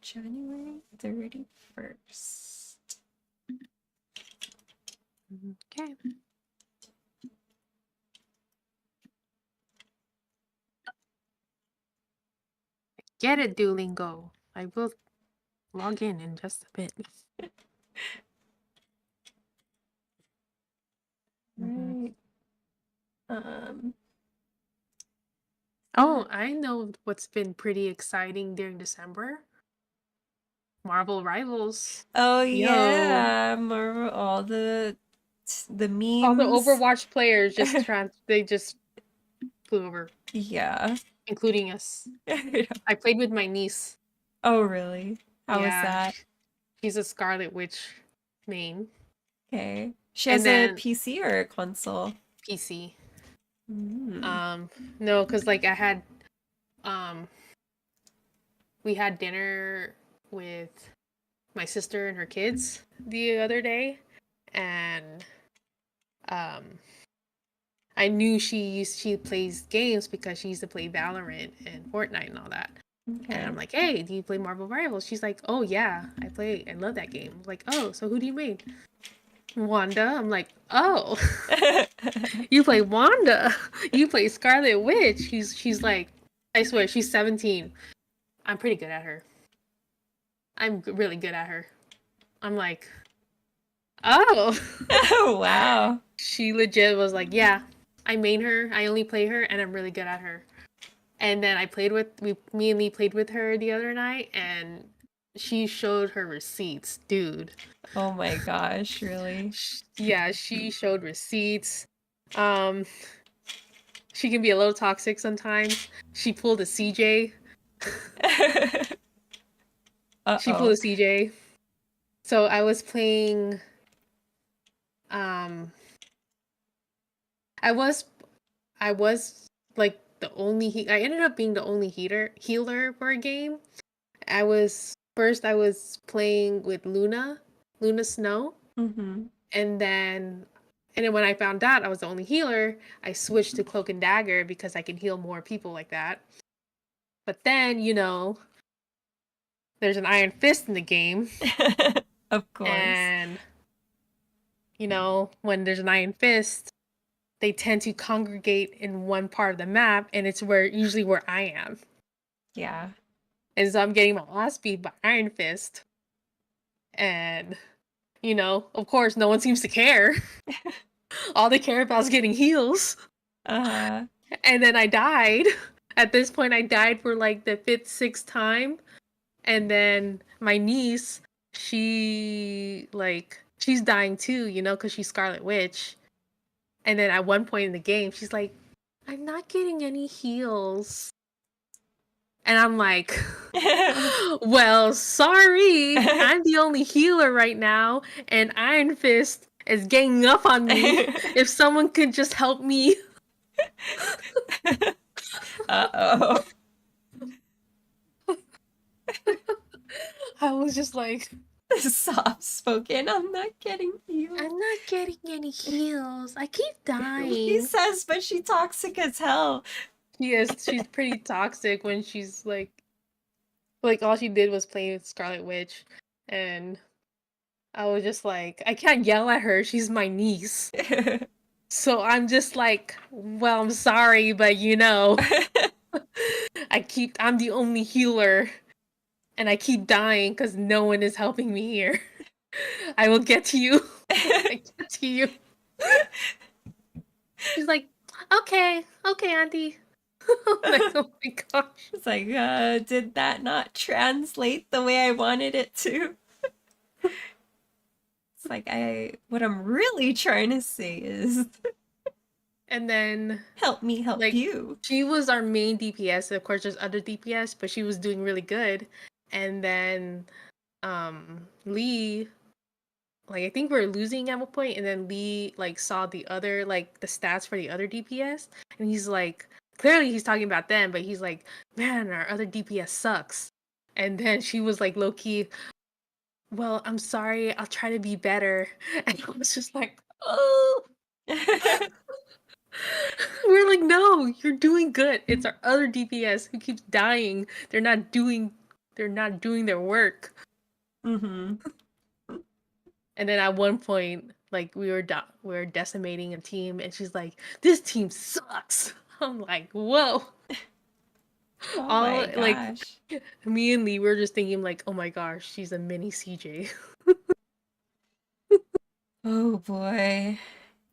January 31st. Okay. Get it, Duolingo. I will log in just a bit. Right. Um, Oh, I know what's been pretty exciting during December. Marvel Rivals. oh Yo. yeah, Marvel, all the memes. All the Overwatch players they just flew over, Yeah. including us. I played with my niece. Oh really? How was Yeah, that? she's a Scarlet Witch main. Okay. She And has a then PC or a console? PC. Mm. No, because like I had we had dinner with my sister and her kids the other day, and I knew she plays games because she used to play Valorant and Fortnite and all that. Okay. And I'm like, hey, do you play Marvel Rivals? She's like, oh yeah, I love that game. I'm like, oh, so who do you main? Wanda. I'm like, oh, you play Wanda. You play Scarlet Witch. She's like, I swear, she's 17. I'm pretty good at her. I'm really good at her. I'm like, oh. Oh wow. She legit was like, yeah, I main her. I only play her, and I'm really good at her. And then me and Lee played with her the other night, and she showed her receipts, dude. Oh my gosh, really? Yeah, she showed receipts. She can be a little toxic sometimes. She pulled a CJ. She pulled Uh-oh. a CJ. So I was playing. I was like the only I ended up being the only healer for a game. I was playing with Luna Snow, Mm-hmm. and then when I found out I was the only healer, I switched to Cloak and Dagger because I can heal more people like that. But then, there's an Iron Fist in the game, Of course. and when there's an Iron Fist, they tend to congregate in one part of the map, and it's usually where I am. Yeah. And so I'm getting my ass beat by Iron Fist. And, of course, no one seems to care. All they care about is getting heals. Uh, And then I died. At this point, I died for like the 5th, 6th time. And then my niece, she's dying too, because she's Scarlet Witch. And then at one point in the game, she's like, I'm not getting any heals. And I'm like, well, sorry. I'm the only healer right now. And Iron Fist is ganging up on me. If someone could just help me. Uh-oh. I was just like, Soft spoken. I'm not getting healed. I'm not getting any heals. I keep He dying. says, but she toxic as hell. She's pretty toxic when she's like all she did was play with Scarlet Witch. And I was just like, I can't yell at her. She's my niece. So I'm just like, well, I'm sorry, but I'm the only healer. And I keep dying because no one is helping me here. I will get to you. I get to you. She's like, okay, Auntie. I'm like, oh my gosh. It's like, did that not translate the way I wanted it to? It's like, what I'm really trying to say is, And then help me help like, you. she was our main DPS. Of course, there's other DPS, but she was doing really good. And then Lee, like, I think we were losing at one point, and then Lee like saw the other the stats for the other DPS, and he's like, clearly he's talking about them, but he's like, man, our other DPS sucks. And then she was like, low key, well, I'm sorry, I'll try to be better. And I was just like, oh. We're like, no, you're doing good. It's our other DPS who keeps dying. They're not doing their work. Mm-hmm. And then at one point, like, we were decimating a team, and she's like, this team sucks. I'm like, whoa. Oh my gosh. Like, me and Lee were just thinking like, oh my gosh, she's a mini CJ. Oh boy.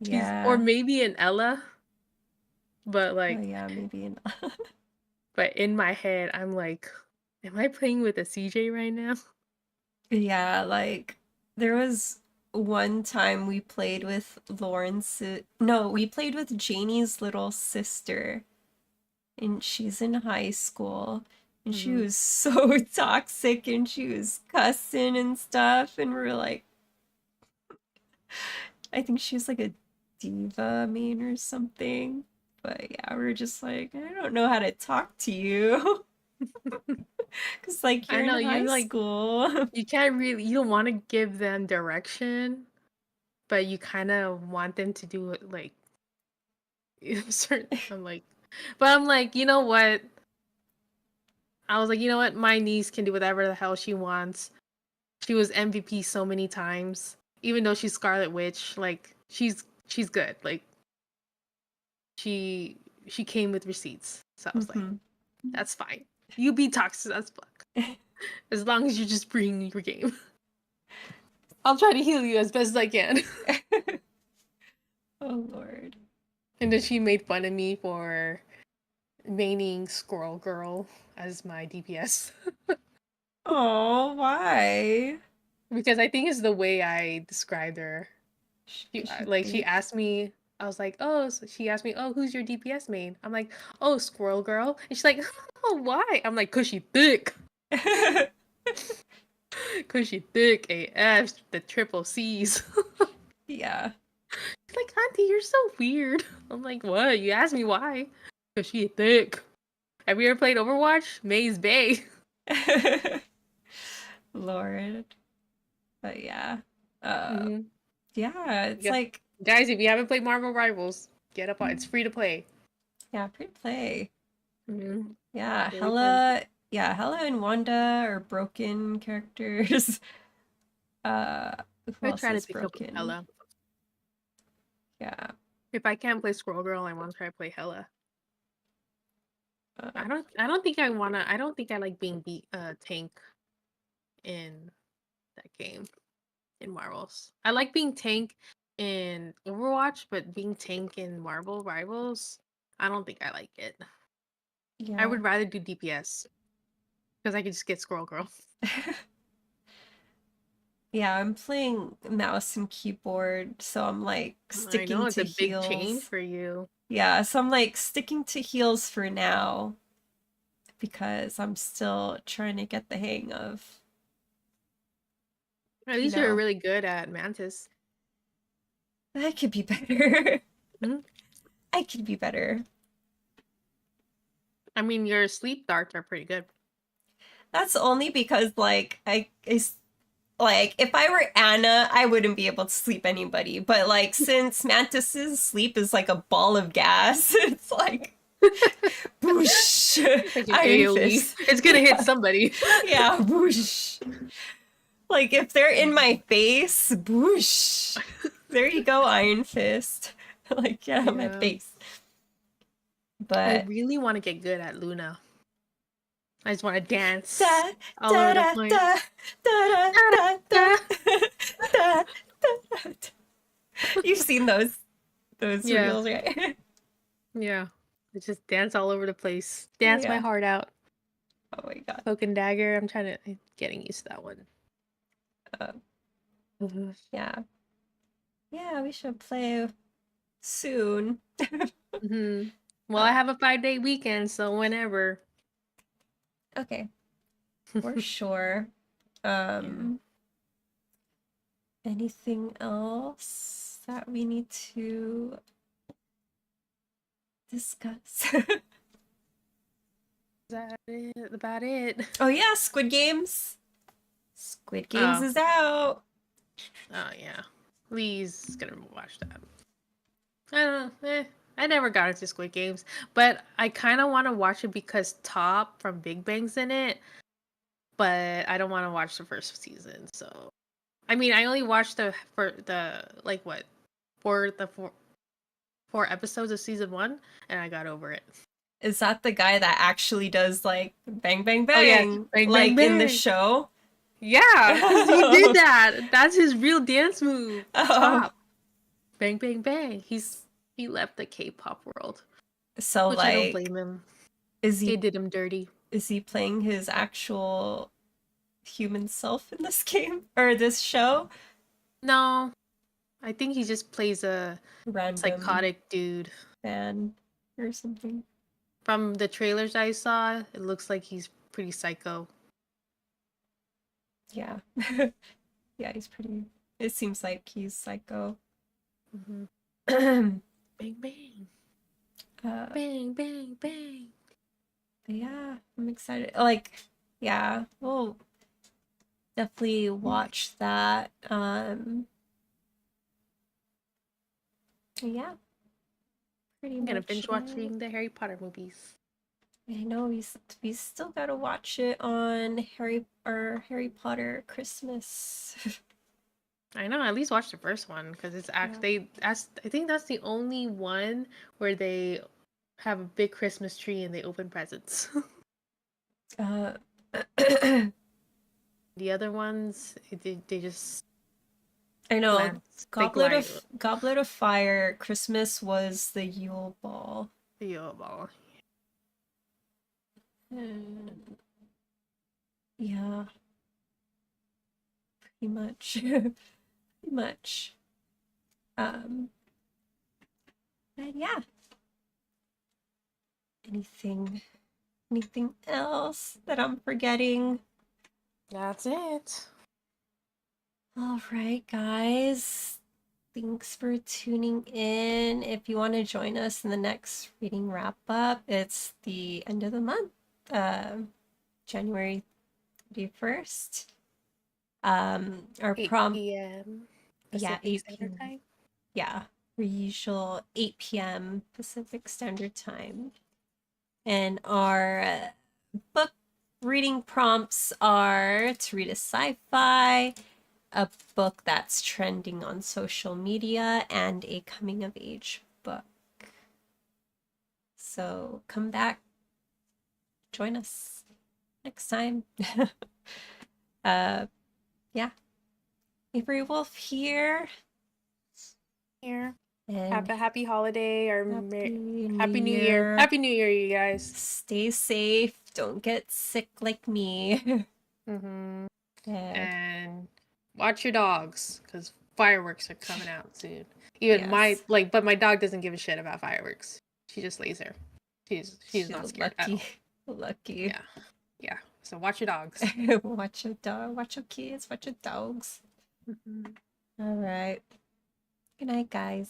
Yeah. Or maybe an Ella. But like, oh yeah, maybe not. but in my head, I'm like, am I playing with a CJ right now? Yeah, like there was one time we played with we played with Janie's little sister, and she's in high school, and she Mhm. was so toxic, and she was cussing and stuff, and we're like, I think she was like a diva main or something, but yeah, we're just like, I don't know how to talk to you. Because like I you're know, in you high like school. you don't want to give them direction, but you kind of want them to do it like certain. I'm like, you know what? I was like, you know what? My niece can do whatever the hell she wants. She was MVP so many times, even though she's Scarlet Witch. Like, she's good. Like, she came with receipts, so I was like, Mhm. that's fine. You be toxic as fuck, as long as you just bring your game. I'll try to heal you as best as I can. Oh Lord. And then she made fun of me for maining Squirrel Girl as my DPS. Oh, why? Because I think it's the way I described her. She thick. asked me, I was like, oh, so she asked me, oh, who's your DPS main? I'm like, oh, Squirrel Girl. And she's like, oh, why? I'm like, 'cause she thick. 'Cause she thick AF, the triple C's. Yeah. She's like, Auntie, you're so weird. I'm like, what? You asked me why? 'Cause she thick. Have you ever played Overwatch? Maze Bay. Lord. But yeah. Mhm. Yeah, it's Yeah. like, Guys, if you haven't played Marvel Rivals, get up on. It's free to play. yeah, free to play. Mhm. Yeah, Very fun. Hella and Wanda are broken characters. Who I else try to is pick up with broken? Ella. Yeah. If I can't play Squirrel Girl, I want to try to play Hella. Uh, I don't think I wanna. I don't think I like being tank in that game in Marvels. I like being tank in Overwatch, but being tank in Marvel Rivals, I don't think I like it. I yeah. would rather do DPS because I could just get Squirrel Girl. Yeah, I'm playing mouse and keyboard, so I'm like I know sticking it's to a big change heals. for you. Yeah, so I'm like sticking to heals for now because I'm still trying to get the hang of, At you least you're know, really good at Mantis. I could be better. Mhm. I could be better. I mean, your sleep darts are pretty good. That's only because like if I were Anna, I wouldn't be able to sleep anybody. But like since Mantis's sleep is like a ball of gas, it's like boosh, Like an Iron AoE. Fist. It's gonna hit Yeah, somebody. yeah, boosh. Like if they're in my face, boosh. There you go, Iron Fist. Like yeah, my Yeah. face. I But really want to get good at Luna. I just want to dance da all da over the da place. da da da da da da. You've seen those Yeah, reels, right? yeah. I just dance all over the place. Dance my Yeah. heart out. Oh my god. Cloak and Dagger. I'm getting used to that one. Uh, Mhm. yeah. Yeah, we should play soon. Mhm. Well, I have a 5-day weekend, so whenever. Okay, for sure. Um, anything else that we need to discuss? Is that it? About it? Oh yeah, Squid Games. Squid Games Oh, is out. oh yeah. Lee's gonna watch that. I don't know. I never got into Squid Games, but I kind of want to watch it because Top from Big Bang's in it. But I don't want to watch the first season. So, I mean, I only watched the like what four episodes of season 1, and I got over it. Is that the guy that actually does like bang bang Oh yeah, bang bang bang like in the bang. show? Yeah, because he did that. That's his real dance move. Oh, Top bang bang bang. He left the K-pop world, so which I don't like blame him. is They he did him dirty. is he playing his actual human self in this game or this show? No, I think he just plays a Random psychotic dude. fan or something. From the trailers I saw, it looks like he's pretty psycho. Yeah. Yeah, he's pretty. It seems like he's psycho. Mm-hmm. uh, Bang bang, but bang bang bang. yeah, I'm excited. Like, yeah, we'll definitely watch that. Yeah, pretty I'm gonna much binge it. watching the Harry Potter movies. I know we still gotta watch it on Harry Potter Christmas. I know, at least watch the first one because it's actually I think that's the only one where they have a big Christmas tree and they open presents. uh, The other ones, they just I know glance. They glide. Goblet of Fire Christmas was the Yule Ball. Ball. And yeah, pretty much. Pretty much. But yeah. Anything else that I'm forgetting? That's it. All right, guys. Thanks for tuning in. If you want to join us in the next reading wrap up, it's the end of the month, January 31st. Our 8 prompt, p.m. yeah, Pacific 8 Standard p.m. Time. Yeah, our usual 8 p.m. Pacific Standard Time. And our book reading prompts are to read a sci-fi, a book that's trending on social media, and a coming of age book. So come back, join us next time. Yeah. Avery Wolf here. Here. And Have a happy holiday or Happy New Year. Happy New Year, you guys. Stay safe. Don't get sick like me. Mm-hmm. And And watch your dogs, because fireworks are coming out soon. Even yes. but my dog doesn't give a shit about fireworks. She just lays there. She's not scared at all. Lucky. Yeah. So watch your dogs. Watch your dog. Watch your kids. Watch your dogs. Mhm. All right. Good night, guys.